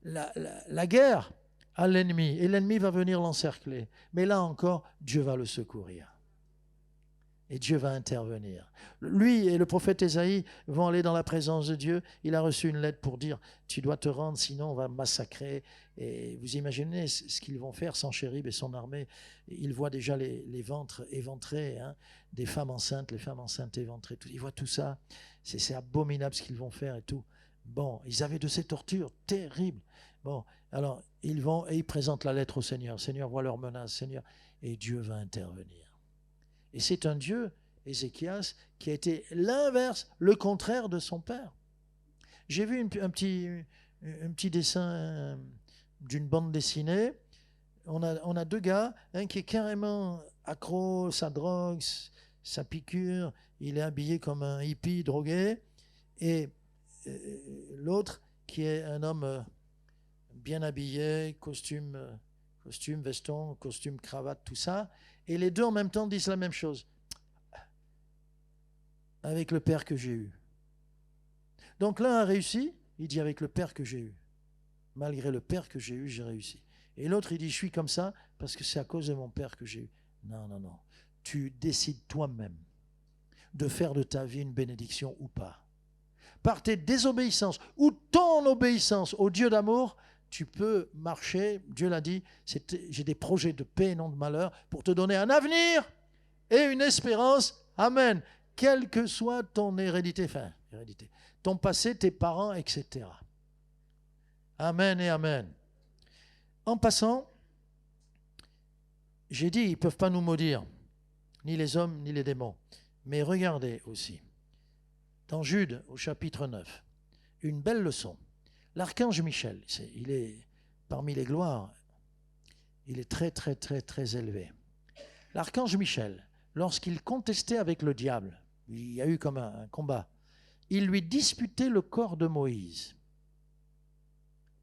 la guerre à l'ennemi, et l'ennemi va venir l'encercler. Mais là encore, Dieu va le secourir. Et Dieu va intervenir. Lui et le prophète Ésaïe vont aller dans la présence de Dieu. Il a reçu une lettre pour dire « Tu dois te rendre, sinon on va massacrer. » Et vous imaginez ce qu'ils vont faire, Senchérib et son armée. Ils voient déjà les ventres éventrés, hein, des femmes enceintes, les femmes enceintes éventrées. Ils voient tout ça. C'est abominable ce qu'ils vont faire et tout. Bon, ils avaient de ces tortures terribles. Bon, alors ils vont et ils présentent la lettre au Seigneur. Seigneur voit leurs menaces, Seigneur. Et Dieu va intervenir. Et c'est un Dieu, Ézéchias, qui a été l'inverse, le contraire de son père. J'ai vu un petit dessin d'une bande dessinée. On a deux gars, un qui est carrément accro, sa drogue, sa piqûre, il est habillé comme un hippie drogué, et l'autre qui est un homme bien habillé, costume, veston, costume, cravate, tout ça. Et les deux en même temps disent la même chose. Avec le père que j'ai eu. Donc l'un a réussi, il dit avec le père que j'ai eu. Malgré le père que j'ai eu, j'ai réussi. Et l'autre, il dit je suis comme ça parce que c'est à cause de mon père que j'ai eu. Non, non, non. Tu décides toi-même de faire de ta vie une bénédiction ou pas. Par tes désobéissances ou ton obéissance au Dieu d'amour, tu peux marcher, Dieu l'a dit, j'ai des projets de paix et non de malheur pour te donner un avenir et une espérance. Amen. Quelle que soit ton hérédité, ton passé, tes parents, etc. Amen et amen. En passant, j'ai dit, ils ne peuvent pas nous maudire, ni les hommes, ni les démons. Mais regardez aussi, dans Jude, au chapitre 9, une belle leçon. L'archange Michel, il est parmi les gloires, il est très, très, très, très élevé. L'archange Michel, lorsqu'il contestait avec le diable, il y a eu comme un combat, il lui disputait le corps de Moïse.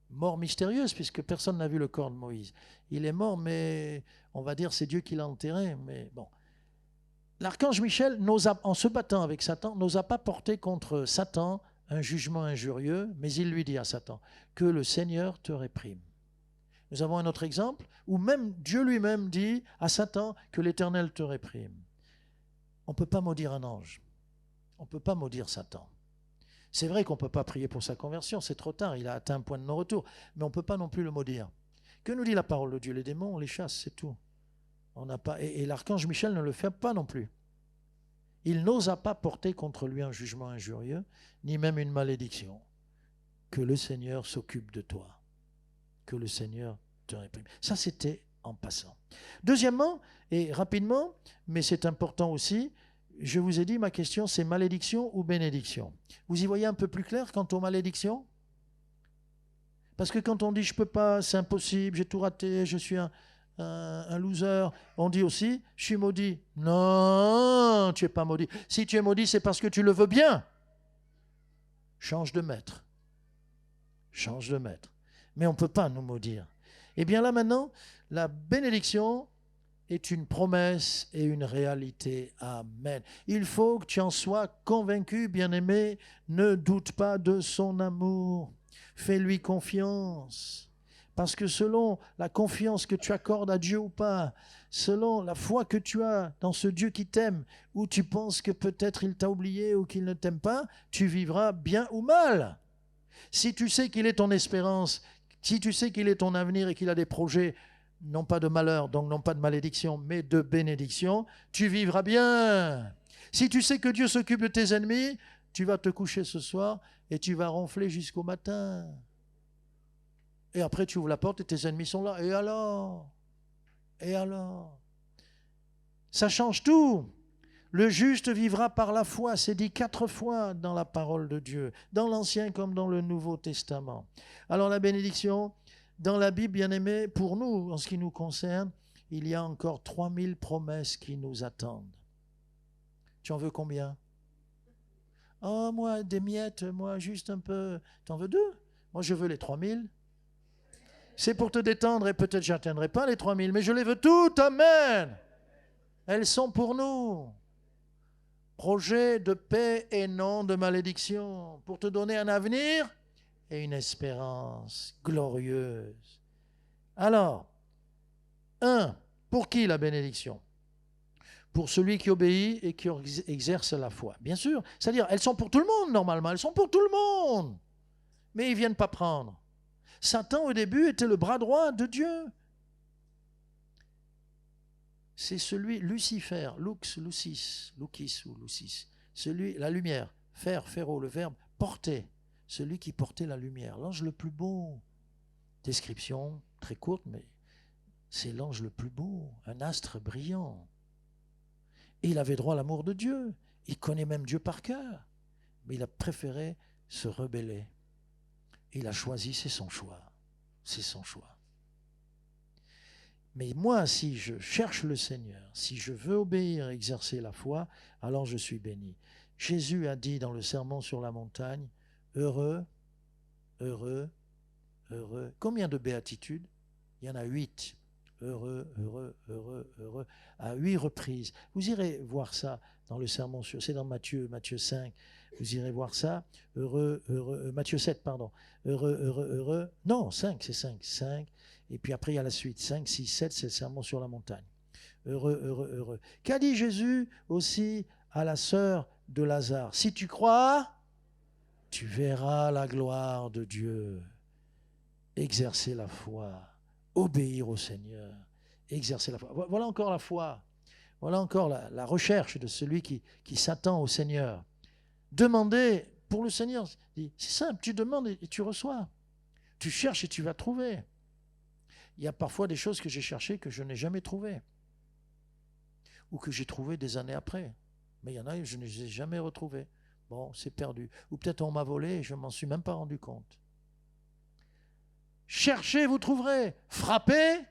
Mort mystérieuse, puisque personne n'a vu le corps de Moïse. Il est mort, mais on va dire c'est Dieu qui l'a enterré, mais bon. L'archange Michel, en se battant avec Satan, n'osa pas porter contre Satan un jugement injurieux, mais il lui dit à Satan, que le Seigneur te réprime. Nous avons un autre exemple, où même Dieu lui-même dit à Satan que l'Éternel te réprime. On ne peut pas maudire un ange. On ne peut pas maudire Satan. C'est vrai qu'on ne peut pas prier pour sa conversion, c'est trop tard, il a atteint un point de non-retour, mais on ne peut pas non plus le maudire. Que nous dit la parole de Dieu? Les démons, on les chasse, c'est tout. On n'a pas, et l'archange Michel ne le fait pas non plus. Il n'osa pas porter contre lui un jugement injurieux, ni même une malédiction. Que le Seigneur s'occupe de toi. Que le Seigneur te réprime. Ça, c'était en passant. Deuxièmement, et rapidement, mais c'est important aussi, je vous ai dit, ma question, c'est malédiction ou bénédiction. Vous y voyez un peu plus clair quant aux malédictions? Parce que quand on dit « je ne peux pas, c'est impossible, j'ai tout raté, je suis un loser », on dit aussi « je suis maudit ». Non, tu n'es pas maudit. Si tu es maudit, c'est parce que tu le veux bien. Change de maître. Change de maître. Mais on ne peut pas nous maudire. Et bien là maintenant, la bénédiction est une promesse et une réalité. Amen. Il faut que tu en sois convaincu, bien-aimé. Ne doute pas de son amour. Fais-lui confiance. Parce que selon la confiance que tu accordes à Dieu ou pas, selon la foi que tu as dans ce Dieu qui t'aime, ou tu penses que peut-être il t'a oublié ou qu'il ne t'aime pas, tu vivras bien ou mal. Si tu sais qu'il est ton espérance, si tu sais qu'il est ton avenir et qu'il a des projets, non pas de malheur, donc non pas de malédiction, mais de bénédiction, tu vivras bien. Si tu sais que Dieu s'occupe de tes ennemis, tu vas te coucher ce soir et tu vas ronfler jusqu'au matin. Et après tu ouvres la porte et tes ennemis sont là. Et alors? Et alors? Ça change tout. Le juste vivra par la foi, c'est dit 4 fois dans la parole de Dieu, dans l'Ancien comme dans le Nouveau Testament. Alors la bénédiction, dans la Bible, bien-aimés, pour nous, en ce qui nous concerne, il y a encore 3000 promesses qui nous attendent. Tu en veux combien? Oh, moi, des miettes, moi, juste un peu. Tu en veux 2? Moi, je veux les 3000. C'est pour te détendre et peut-être je n'atteindrai pas les 3000, mais je les veux toutes, amen. Elles sont pour nous. Projet de paix et non de malédiction, pour te donner un avenir et une espérance glorieuse. Alors, pour qui la bénédiction? pour celui qui obéit et qui exerce la foi. Bien sûr, c'est-à-dire, elles sont pour tout le monde normalement, elles sont pour tout le monde. Mais ils ne viennent pas prendre. Satan, au début, était le bras droit de Dieu. C'est celui, Lucifer, Lux, Lucis, Lucis ou Lucis, celui, la lumière, féro, le verbe, porter, celui qui portait la lumière, l'ange le plus beau. Description très courte, mais c'est l'ange le plus beau, un astre brillant. Et il avait droit à l'amour de Dieu. Il connaît même Dieu par cœur. Mais il a préféré se rebeller. Et il a choisi, c'est son choix. C'est son choix. Mais moi, si je cherche le Seigneur, si je veux obéir et exercer la foi, alors je suis béni. Jésus a dit dans le Sermon sur la montagne, heureux, heureux, heureux. Combien de béatitudes? Il y en a 8. Heureux, heureux, heureux, heureux, à 8 reprises. Vous irez voir ça dans le sermon sur, c'est dans Matthieu 5, vous irez voir ça. Heureux, heureux, Matthieu 7, pardon. Heureux, heureux, heureux. Non, 5, c'est 5. Et puis après, il y a la suite. 5, 6, 7, c'est le sermon sur la montagne. Heureux, heureux, heureux. Qu'a dit Jésus aussi à la sœur de Lazare? Si tu crois, tu verras la gloire de Dieu. Exercer la foi. Obéir au Seigneur, exercer la foi. Voilà encore la foi. Voilà encore la recherche de celui qui s'attend au Seigneur. Demander pour le Seigneur, c'est simple, tu demandes et tu reçois. Tu cherches et tu vas trouver. Il y a parfois des choses que j'ai cherchées que je n'ai jamais trouvées. Ou que j'ai trouvées des années après. Mais il y en a que je ne les ai jamais retrouvées. Bon, c'est perdu. Ou peut-être on m'a volé et je ne m'en suis même pas rendu compte. Cherchez, vous trouverez. Frappez,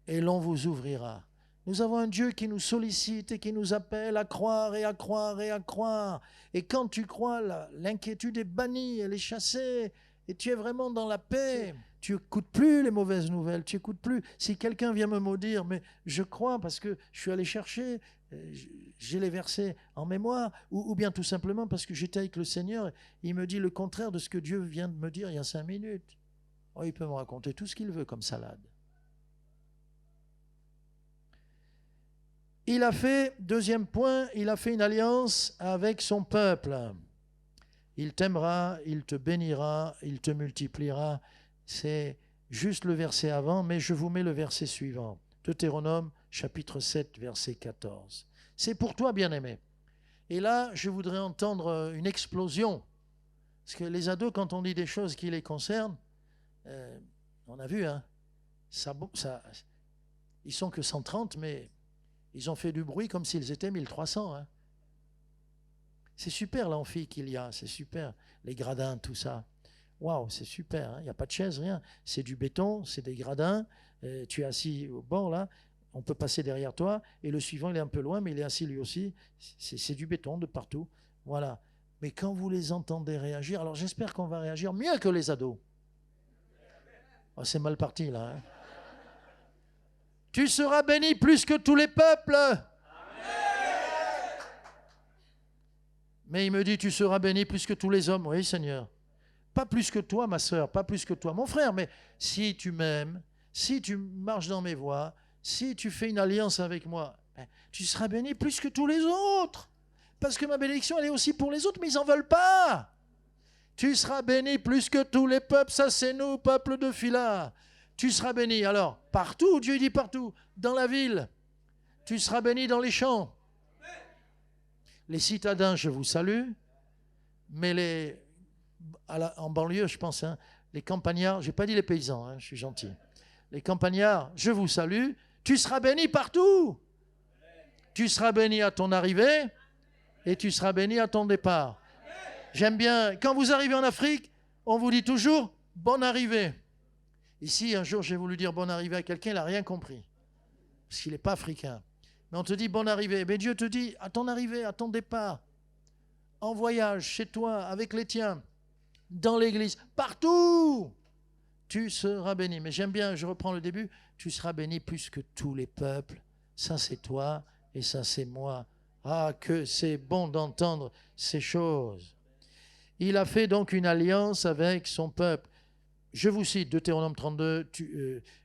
et l'on vous ouvrira. Nous avons un Dieu qui nous sollicite et qui nous appelle à croire et à croire et à croire. Et quand tu crois, l'inquiétude est bannie, elle est chassée, et tu es vraiment dans la paix. Tu n'écoutes plus les mauvaises nouvelles, tu n'écoutes plus. Si quelqu'un vient me maudire, mais je crois parce que je suis allé chercher, j'ai les versets en mémoire, ou bien tout simplement parce que j'étais avec le Seigneur, il me dit le contraire de ce que Dieu vient de me dire il y a 5 minutes. Oh, il peut me raconter tout ce qu'il veut comme salade. Il a fait, deuxième point, il a fait une alliance avec son peuple. Il t'aimera, il te bénira, il te multipliera. C'est juste le verset avant, mais je vous mets le verset suivant. Deutéronome, chapitre 7, verset 14. C'est pour toi, bien-aimé. Et là, je voudrais entendre une explosion. Parce que les ados, quand on dit des choses qui les concernent, on a vu, hein, ils sont que 130, mais ils ont fait du bruit comme s'ils étaient 1300. Hein. C'est super l'amphi qu'il y a, c'est super. Les gradins, tout ça. Waouh, c'est super. Il n'y a pas de chaise, rien. C'est du béton, c'est des gradins. Tu es assis au bord, là. On peut passer derrière toi. Et le suivant, il est un peu loin, mais il est assis lui aussi. C'est du béton de partout. Voilà. Mais quand vous les entendez réagir, alors j'espère qu'on va réagir mieux que les ados. Oh, c'est mal parti, là. Hein. Tu seras béni plus que tous les peuples. Amen. Mais il me dit, tu seras béni plus que tous les hommes. Oui, Seigneur. Pas plus que toi, ma sœur, pas plus que toi, mon frère. Mais si tu m'aimes, si tu marches dans mes voies, si tu fais une alliance avec moi, tu seras béni plus que tous les autres. Parce que ma bénédiction, elle est aussi pour les autres, mais ils n'en veulent pas. Tu seras béni plus que tous les peuples, ça c'est nous, peuple de Phila. Tu seras béni, alors, partout, Dieu dit partout, dans la ville. Tu seras béni dans les champs. Les citadins, je vous salue, mais en banlieue, je pense, hein, les campagnards, je n'ai pas dit les paysans, hein, je suis gentil. Les campagnards, je vous salue, tu seras béni partout. Tu seras béni à ton arrivée et tu seras béni à ton départ. J'aime bien, quand vous arrivez en Afrique, on vous dit toujours « bonne arrivée ». Ici, un jour, j'ai voulu dire « bonne arrivée » à quelqu'un, il n'a rien compris, parce qu'il n'est pas africain. Mais on te dit « bonne arrivée ». Mais Dieu te dit « à ton arrivée, à ton départ, en voyage, chez toi, avec les tiens, dans l'église, partout, tu seras béni ». Mais j'aime bien, je reprends le début, « tu seras béni plus que tous les peuples ». Ça, c'est toi et ça, c'est moi. Ah, que c'est bon d'entendre ces choses. Il a fait donc une alliance avec son peuple. Je vous cite Deutéronome 32,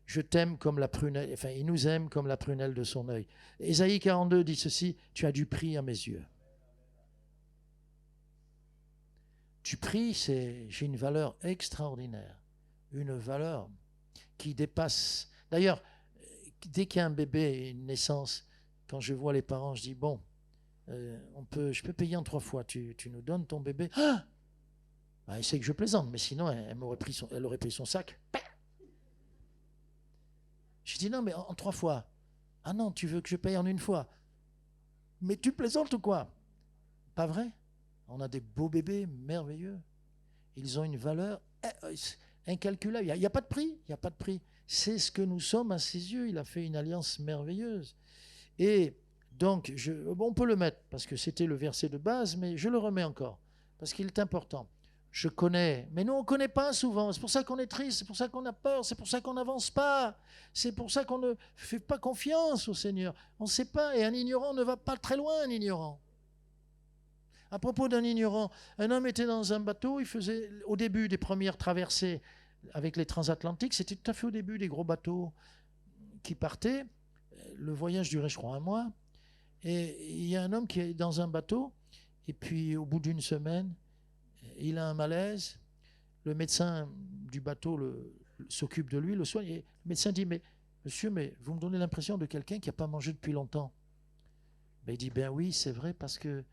je t'aime comme la prunelle, enfin, il nous aime comme la prunelle de son œil. Ésaïe 42 dit ceci, tu as du prix à mes yeux. Du prix, j'ai une valeur extraordinaire, une valeur qui dépasse. D'ailleurs, dès qu'il y a un bébé, une naissance, quand je vois les parents, je dis, bon, je peux payer en 3 fois, tu nous donnes ton bébé. Ah, elle sait que je plaisante, mais sinon, elle aurait pris son sac. Je dis, non, mais en 3 fois. Ah non, tu veux que je paye en 1 fois. Mais tu plaisantes ou quoi? Pas vrai? On a des beaux bébés merveilleux. Ils ont une valeur incalculable. Il n'y a pas de prix. Il n'y a pas de prix. C'est ce que nous sommes à ses yeux. Il a fait une alliance merveilleuse. Et donc, on peut le mettre, parce que c'était le verset de base, mais je le remets encore, parce qu'il est important. Je connais, mais nous on ne connaît pas souvent, c'est pour ça qu'on est triste, c'est pour ça qu'on a peur, c'est pour ça qu'on n'avance pas, c'est pour ça qu'on ne fait pas confiance au Seigneur. On ne sait pas, et un ignorant ne va pas très loin, un ignorant. À propos d'un ignorant, un homme était dans un bateau, il faisait au début des premières traversées avec les transatlantiques, c'était tout à fait au début des gros bateaux qui partaient, le voyage durait je crois 1 mois, et il y a un homme qui est dans un bateau, et puis au bout d'1 semaine, il a un malaise, le médecin du bateau s'occupe de lui, le soigne, et le médecin dit, mais monsieur, mais vous me donnez l'impression de quelqu'un qui n'a pas mangé depuis longtemps. Ben, il dit, ben oui, c'est vrai, parce que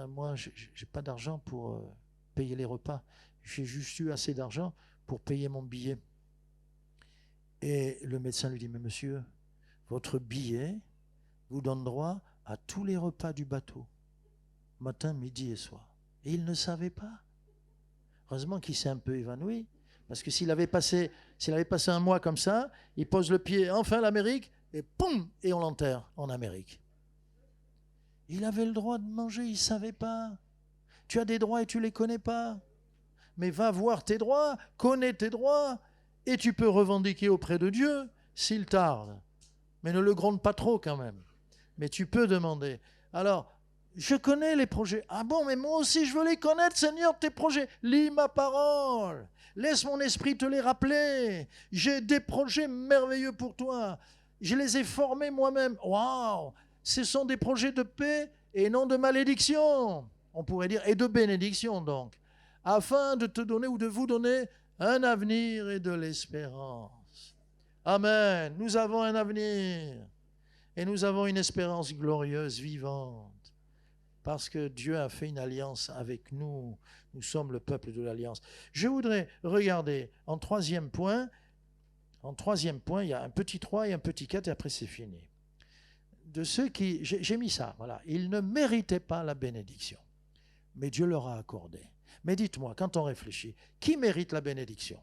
moi, je n'ai pas d'argent pour payer les repas. J'ai juste eu assez d'argent pour payer mon billet. Et le médecin lui dit, mais monsieur, votre billet vous donne droit à tous les repas du bateau, matin, midi et soir. Et il ne savait pas. Heureusement qu'il s'est un peu évanoui, parce que s'il avait passé 1 mois comme ça, il pose le pied enfin l'Amérique, et poum, et on l'enterre en Amérique. Il avait le droit de manger, il ne savait pas. Tu as des droits et tu ne les connais pas. Mais va voir tes droits, connais tes droits, et tu peux revendiquer auprès de Dieu s'il tarde. Mais ne le gronde pas trop quand même. Mais tu peux demander. Alors, je connais les projets. Ah bon, mais moi aussi je veux les connaître, Seigneur, tes projets. Lis ma parole. Laisse mon esprit te les rappeler. J'ai des projets merveilleux pour toi. Je les ai formés moi-même. Waouh! Ce sont des projets de paix et non de malédiction. On pourrait dire, et de bénédiction donc. Afin de te donner ou de vous donner un avenir et de l'espérance. Amen. Nous avons un avenir. Et nous avons une espérance glorieuse, vivante. Parce que Dieu a fait une alliance avec nous. Nous sommes le peuple de l'alliance. Je voudrais regarder en 3e point. En 3e point, il y a un petit 3 et un petit 4 et après c'est fini. De ceux qui... J'ai mis ça, voilà. Ils ne méritaient pas la bénédiction. Mais Dieu leur a accordé. Mais dites-moi, quand on réfléchit, qui mérite la bénédiction?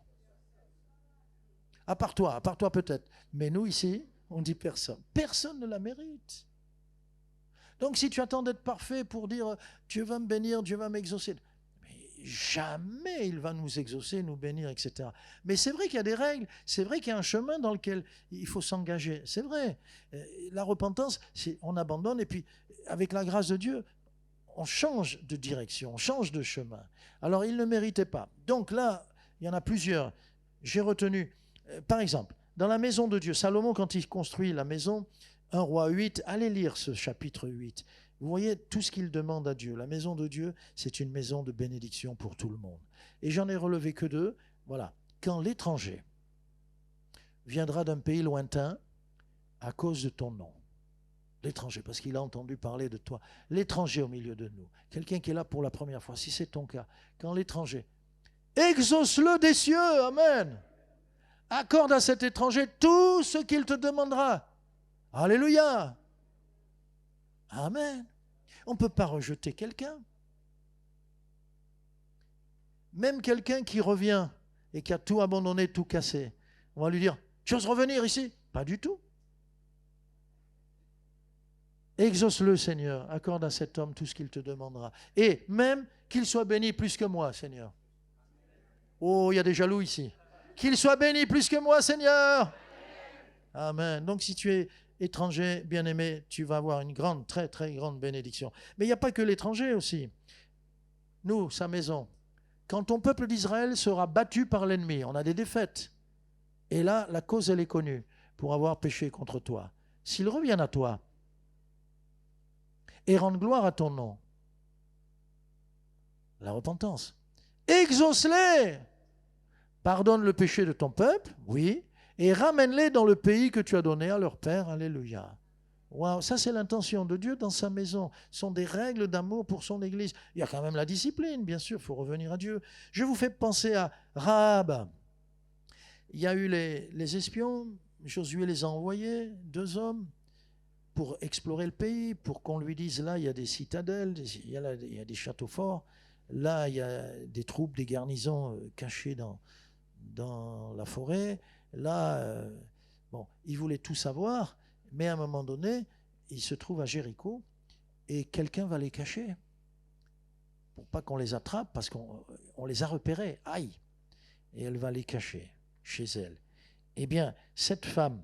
À part toi peut-être. Mais nous ici, on dit personne. Personne ne la mérite. Donc si tu attends d'être parfait pour dire Dieu va me bénir, Dieu va m'exaucer, mais jamais il va nous exaucer, nous bénir, etc. Mais c'est vrai qu'il y a des règles, c'est vrai qu'il y a un chemin dans lequel il faut s'engager, c'est vrai. La repentance, on abandonne et puis avec la grâce de Dieu, on change de direction, on change de chemin. Alors il ne méritait pas. Donc là, il y en a plusieurs. J'ai retenu, par exemple, dans la maison de Dieu, Salomon quand il construit la maison, 1 Roi 8, allez lire ce chapitre 8. Vous voyez tout ce qu'il demande à Dieu. La maison de Dieu, c'est une maison de bénédiction pour tout le monde. Et j'en ai relevé que 2. Voilà. Quand l'étranger viendra d'un pays lointain à cause de ton nom, l'étranger, parce qu'il a entendu parler de toi, l'étranger au milieu de nous, quelqu'un qui est là pour la première fois, si c'est ton cas, quand l'étranger, exauce-le des cieux, amen. Accorde à cet étranger tout ce qu'il te demandera. Alléluia. Amen. On ne peut pas rejeter quelqu'un. Même quelqu'un qui revient et qui a tout abandonné, tout cassé. On va lui dire, tu oses revenir ici? Pas du tout. Exauce-le, Seigneur. Accorde à cet homme tout ce qu'il te demandera. Et même qu'il soit béni plus que moi, Seigneur. Oh, il y a des jaloux ici. Qu'il soit béni plus que moi, Seigneur. Amen. Donc si tu es étranger, bien-aimé, tu vas avoir une grande, très, très grande bénédiction. Mais il n'y a pas que l'étranger aussi. Nous, sa maison, quand ton peuple d'Israël sera battu par l'ennemi, on a des défaites. Et là, la cause, elle est connue, pour avoir péché contre toi. S'ils reviennent à toi et rendent gloire à ton nom, la repentance, exauce-les, pardonne le péché de ton peuple, oui, et ramène-les dans le pays que tu as donné à leur père. Alléluia. Wow, ça c'est l'intention de Dieu dans sa maison. Ce sont des règles d'amour pour son Église. Il y a quand même la discipline, bien sûr, il faut revenir à Dieu. Je vous fais penser à Rahab. Il y a eu les espions, Josué les a envoyés, 2 hommes, pour explorer le pays, pour qu'on lui dise, là il y a des citadelles, il y a des châteaux forts, là il y a des troupes, des garnisons cachées dans la forêt. Là, bon, ils voulaient tout savoir, mais à un moment donné, ils se trouvent à Jéricho et quelqu'un va les cacher pour pas qu'on les attrape, parce qu'on les a repérés. Aïe! Et elle va les cacher chez elle. Eh bien, cette femme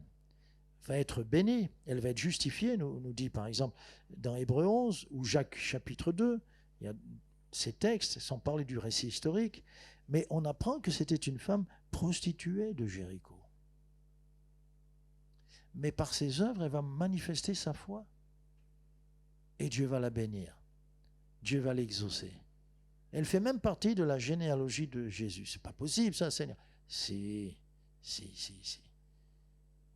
va être bénie, elle va être justifiée, nous dit par exemple dans Hébreux 11 ou Jacques chapitre 2, il y a ces textes sans parler du récit historique, mais on apprend que c'était une femme prostituée de Jéricho. Mais par ses œuvres, elle va manifester sa foi. Et Dieu va la bénir. Dieu va l'exaucer. Elle fait même partie de la généalogie de Jésus. C'est pas possible ça, Seigneur. Si.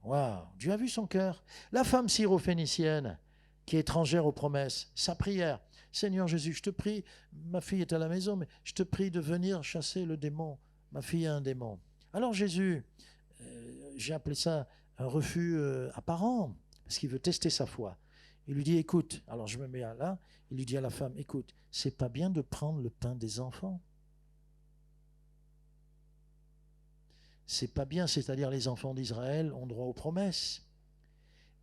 Waouh, Dieu a vu son cœur. La femme syrophénicienne, qui est étrangère aux promesses, sa prière. Seigneur Jésus, je te prie, ma fille est à la maison, mais je te prie de venir chasser le démon. Ma fille a un démon. Alors Jésus, j'ai appelé ça un refus apparent, parce qu'il veut tester sa foi. Il lui dit, écoute, alors je me mets là, il lui dit à la femme, écoute, c'est pas bien de prendre le pain des enfants. C'est pas bien, c'est-à-dire les enfants d'Israël ont droit aux promesses.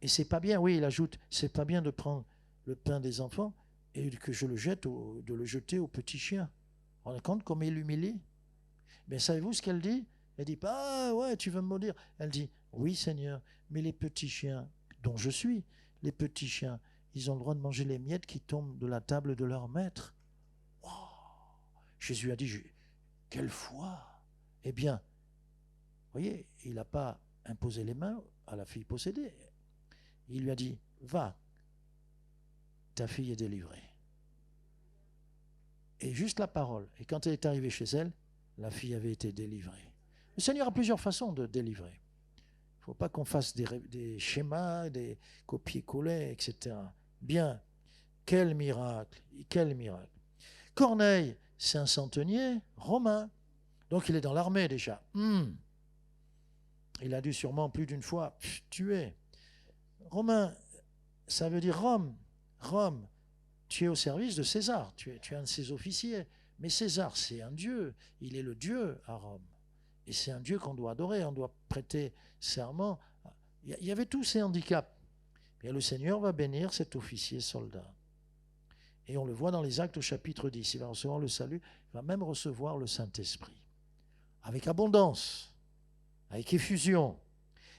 Et c'est pas bien, oui, il ajoute, c'est pas bien de prendre le pain des enfants et que je le jette, de le jeter aux petits chiens. On a compte comme il l'humilie. Mais savez-vous ce qu'elle dit? Elle dit pas, ah ouais, tu veux me maudire. Elle dit, oui Seigneur, mais les petits chiens, dont je suis, les petits chiens, ils ont le droit de manger les miettes qui tombent de la table de leur maître. Wow. Jésus a dit, quelle foi! Eh bien, vous voyez, il n'a pas imposé les mains à la fille possédée. Il lui a dit, va, ta fille est délivrée. Et juste la parole. Et quand elle est arrivée chez elle, la fille avait été délivrée. Le Seigneur a plusieurs façons de délivrer. Il ne faut pas qu'on fasse des schémas, des copier-coller, etc. Bien, quel miracle, quel miracle. Corneille, c'est un centenier romain. Donc il est dans l'armée déjà. Il a dû sûrement plus d'une fois tuer. Romain, ça veut dire Rome. Rome, tu es au service de César, tu es un de ses officiers. Mais César, c'est un dieu, il est le dieu à Rome. Et c'est un dieu qu'on doit adorer, on doit prêter serment. Il y avait tous ces handicaps. Et le Seigneur va bénir cet officier soldat. Et on le voit dans les Actes au chapitre 10. Il va recevoir le salut, il va même recevoir le Saint-Esprit. Avec abondance, avec effusion.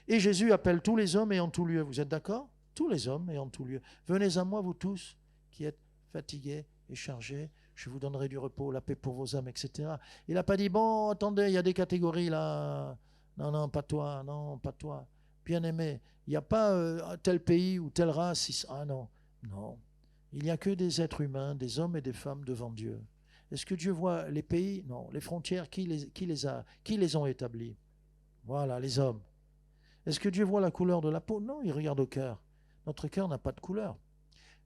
Et Jésus appelle tous les hommes et en tout lieu. Vous êtes d'accord? Tous les hommes et en tout lieu. Venez à moi, vous tous, qui êtes fatigués et chargés. Je vous donnerai du repos, la paix pour vos âmes, etc. Il n'a pas dit, bon, attendez, il y a des catégories là. Non, pas toi, non, pas toi. Bien-aimé, il n'y a pas tel pays ou telle race. Ah non. Il n'y a que des êtres humains, des hommes et des femmes devant Dieu. Est-ce que Dieu voit les pays? Non. Les frontières, qui les ont établies? Voilà, les hommes. Est-ce que Dieu voit la couleur de la peau? Non, il regarde au cœur. Notre cœur n'a pas de couleur.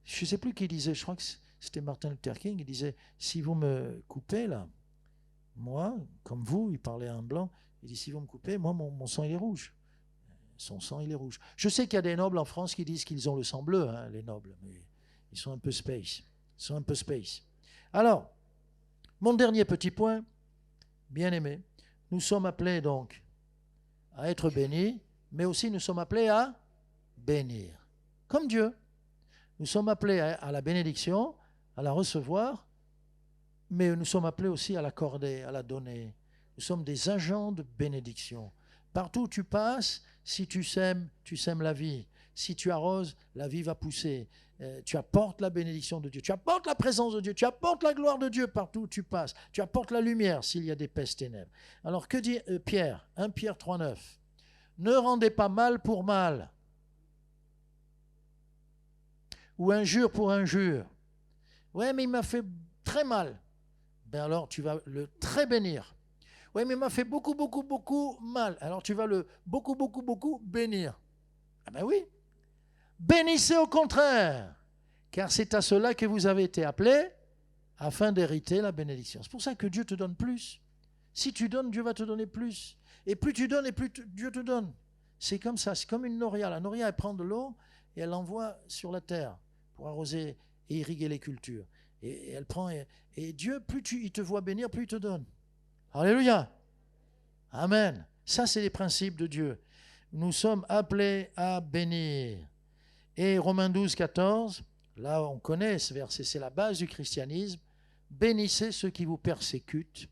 Je ne sais plus qui disait, je crois que c'était Martin Luther King, il disait, si vous me coupez là, moi, comme vous, il parlait à un blanc, il dit, si vous me coupez, moi, mon sang, il est rouge. Son sang, il est rouge. Je sais qu'il y a des nobles en France qui disent qu'ils ont le sang bleu, hein, les nobles, mais ils sont un peu space. Alors, mon dernier petit point, bien aimé, nous sommes appelés donc à être bénis, mais aussi nous sommes appelés à bénir. Comme Dieu. Nous sommes appelés à la bénédiction, à la recevoir, mais nous sommes appelés aussi à l'accorder, à la donner. Nous sommes des agents de bénédiction. Partout où tu passes, si tu sèmes la vie. Si tu arroses, la vie va pousser. tu apportes la bénédiction de Dieu, tu apportes la présence de Dieu, tu apportes la gloire de Dieu partout où tu passes, tu apportes la lumière s'il y a des d'épaisses ténèbres. Alors que dit Pierre, 1 Pierre 3,9 ? Ne rendez pas mal pour mal, ou injure pour injure. Ouais, mais il m'a fait très mal. Ben alors tu vas le très bénir. Ouais, mais il m'a fait beaucoup, beaucoup, beaucoup mal. Alors tu vas le beaucoup, beaucoup, beaucoup bénir. Ah ben oui. Bénissez au contraire, car c'est à cela que vous avez été appelés, afin d'hériter la bénédiction. C'est pour ça que Dieu te donne plus. Si tu donnes, Dieu va te donner plus. Et plus tu donnes, et plus Dieu te donne. C'est comme ça, c'est comme une noria. La noria, elle prend de l'eau et elle l'envoie sur la terre pour arroser et irriguer les cultures. Et elle prend, et Dieu, plus il te voit bénir, plus il te donne. Alléluia. Amen. Ça, c'est les principes de Dieu. Nous sommes appelés à bénir. Et Romains 12, 14, là on connaît ce verset, c'est la base du christianisme. Bénissez ceux qui vous persécutent,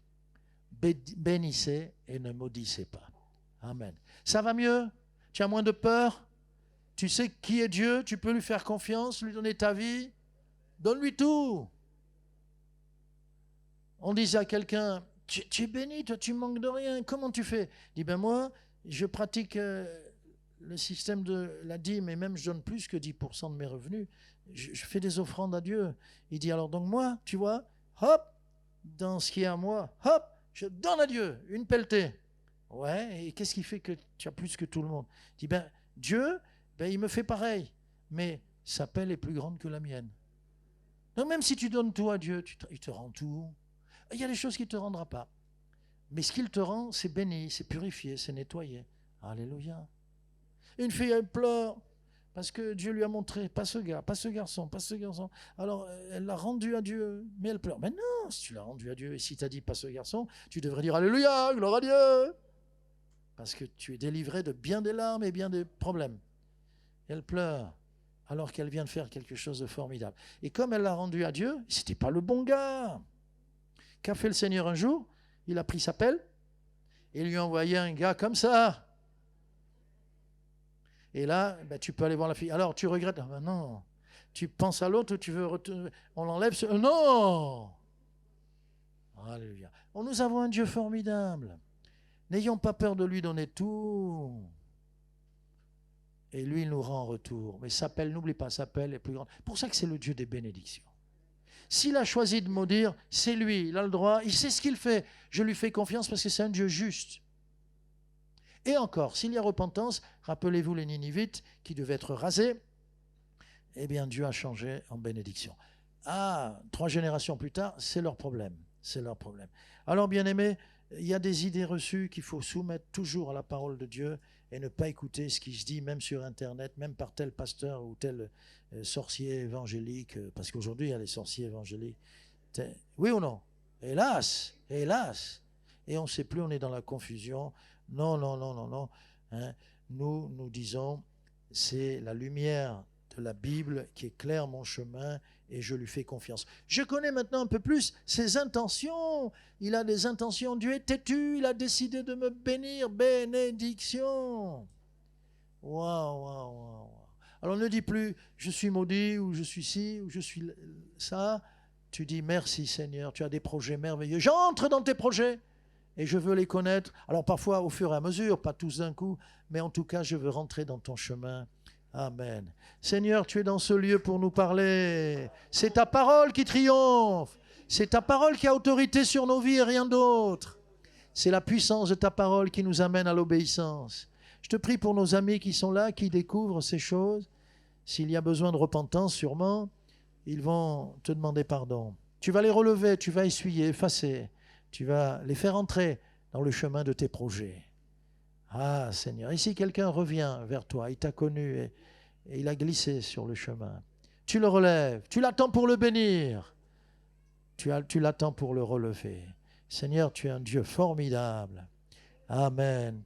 bénissez et ne maudissez pas. Amen. Ça va mieux? Tu as moins de peur? Tu sais qui est Dieu? Tu peux lui faire confiance, lui donner ta vie? Donne-lui tout. On disait à quelqu'un, tu es béni, toi tu manques de rien, comment tu fais? Il dit, ben moi, je pratique le système de la dîme, et même je donne plus que 10% de mes revenus. Je fais des offrandes à Dieu. Il dit, alors donc moi, tu vois, hop, dans ce qui est à moi, hop, je donne à Dieu une pelletée. Ouais, et qu'est-ce qui fait que tu as plus que tout le monde? Il dit, ben Dieu, ben, il me fait pareil, mais sa pelle est plus grande que la mienne. Donc même si tu donnes tout à Dieu, il te rend tout. Il y a des choses qu'il ne te rendra pas. Mais ce qu'il te rend, c'est béni, c'est purifié, c'est nettoyé. Alléluia. Une fille, elle pleure parce que Dieu lui a montré, pas ce gars, pas ce garçon, pas ce garçon. Alors, elle l'a rendu à Dieu, mais elle pleure. Mais non, si tu l'as rendu à Dieu, et si tu as dit pas ce garçon, tu devrais dire Alléluia, gloire à Dieu. Parce que tu es délivré de bien des larmes et bien des problèmes. Elle pleure alors qu'elle vient de faire quelque chose de formidable. Et comme elle l'a rendu à Dieu, c'était pas le bon gars. Qu'a fait le Seigneur un jour? Il a pris sa pelle et lui a envoyé un gars comme ça. Et là, ben, tu peux aller voir la fille. Alors, tu regrettes? Ben non. Tu penses à l'autre ou tu veux on l'enlève? Non. Alléluia. Nous avons un Dieu formidable. N'ayons pas peur de lui donner tout. Et lui, il nous rend en retour. Mais sa pelle, n'oublie pas, sa pelle est plus grande. C'est pour ça que c'est le Dieu des bénédictions. S'il a choisi de maudire, c'est lui. Il a le droit. Il sait ce qu'il fait. Je lui fais confiance parce que c'est un Dieu juste. Et encore, s'il y a repentance, rappelez-vous les Ninivites qui devaient être rasés, eh bien Dieu a changé en bénédiction. Ah, 3 générations plus tard, c'est leur problème. C'est leur problème. Alors, bien-aimés, il y a des idées reçues qu'il faut soumettre toujours à la parole de Dieu et ne pas écouter ce qui se dit, même sur Internet, même par tel pasteur ou tel sorcier évangélique, parce qu'aujourd'hui, il y a les sorciers évangéliques. Oui ou non? Hélas, hélas. Et on ne sait plus, on est dans la confusion. Non, non, non, non, non. Hein. Nous disons, c'est la lumière de la Bible qui éclaire mon chemin et je lui fais confiance. Je connais maintenant un peu plus ses intentions. Il a des intentions. Dieu est têtu, il a décidé de me bénir. Bénédiction. Waouh, waouh, waouh. Alors ne dis plus, je suis maudit ou je suis ci ou je suis ça. Tu dis, merci Seigneur, tu as des projets merveilleux. J'entre dans tes projets. Et je veux les connaître. Alors parfois au fur et à mesure, pas tous d'un coup, mais en tout cas, je veux rentrer dans ton chemin. Amen. Seigneur, tu es dans ce lieu pour nous parler. C'est ta parole qui triomphe. C'est ta parole qui a autorité sur nos vies et rien d'autre. C'est la puissance de ta parole qui nous amène à l'obéissance. Je te prie pour nos amis qui sont là, qui découvrent ces choses. S'il y a besoin de repentance, sûrement, ils vont te demander pardon. Tu vas les relever, tu vas essuyer, effacer. Tu vas les faire entrer dans le chemin de tes projets. Ah Seigneur, et si quelqu'un revient vers toi, il t'a connu et il a glissé sur le chemin, tu le relèves, tu l'attends pour le bénir, tu l'attends pour le relever. Seigneur, tu es un Dieu formidable. Amen.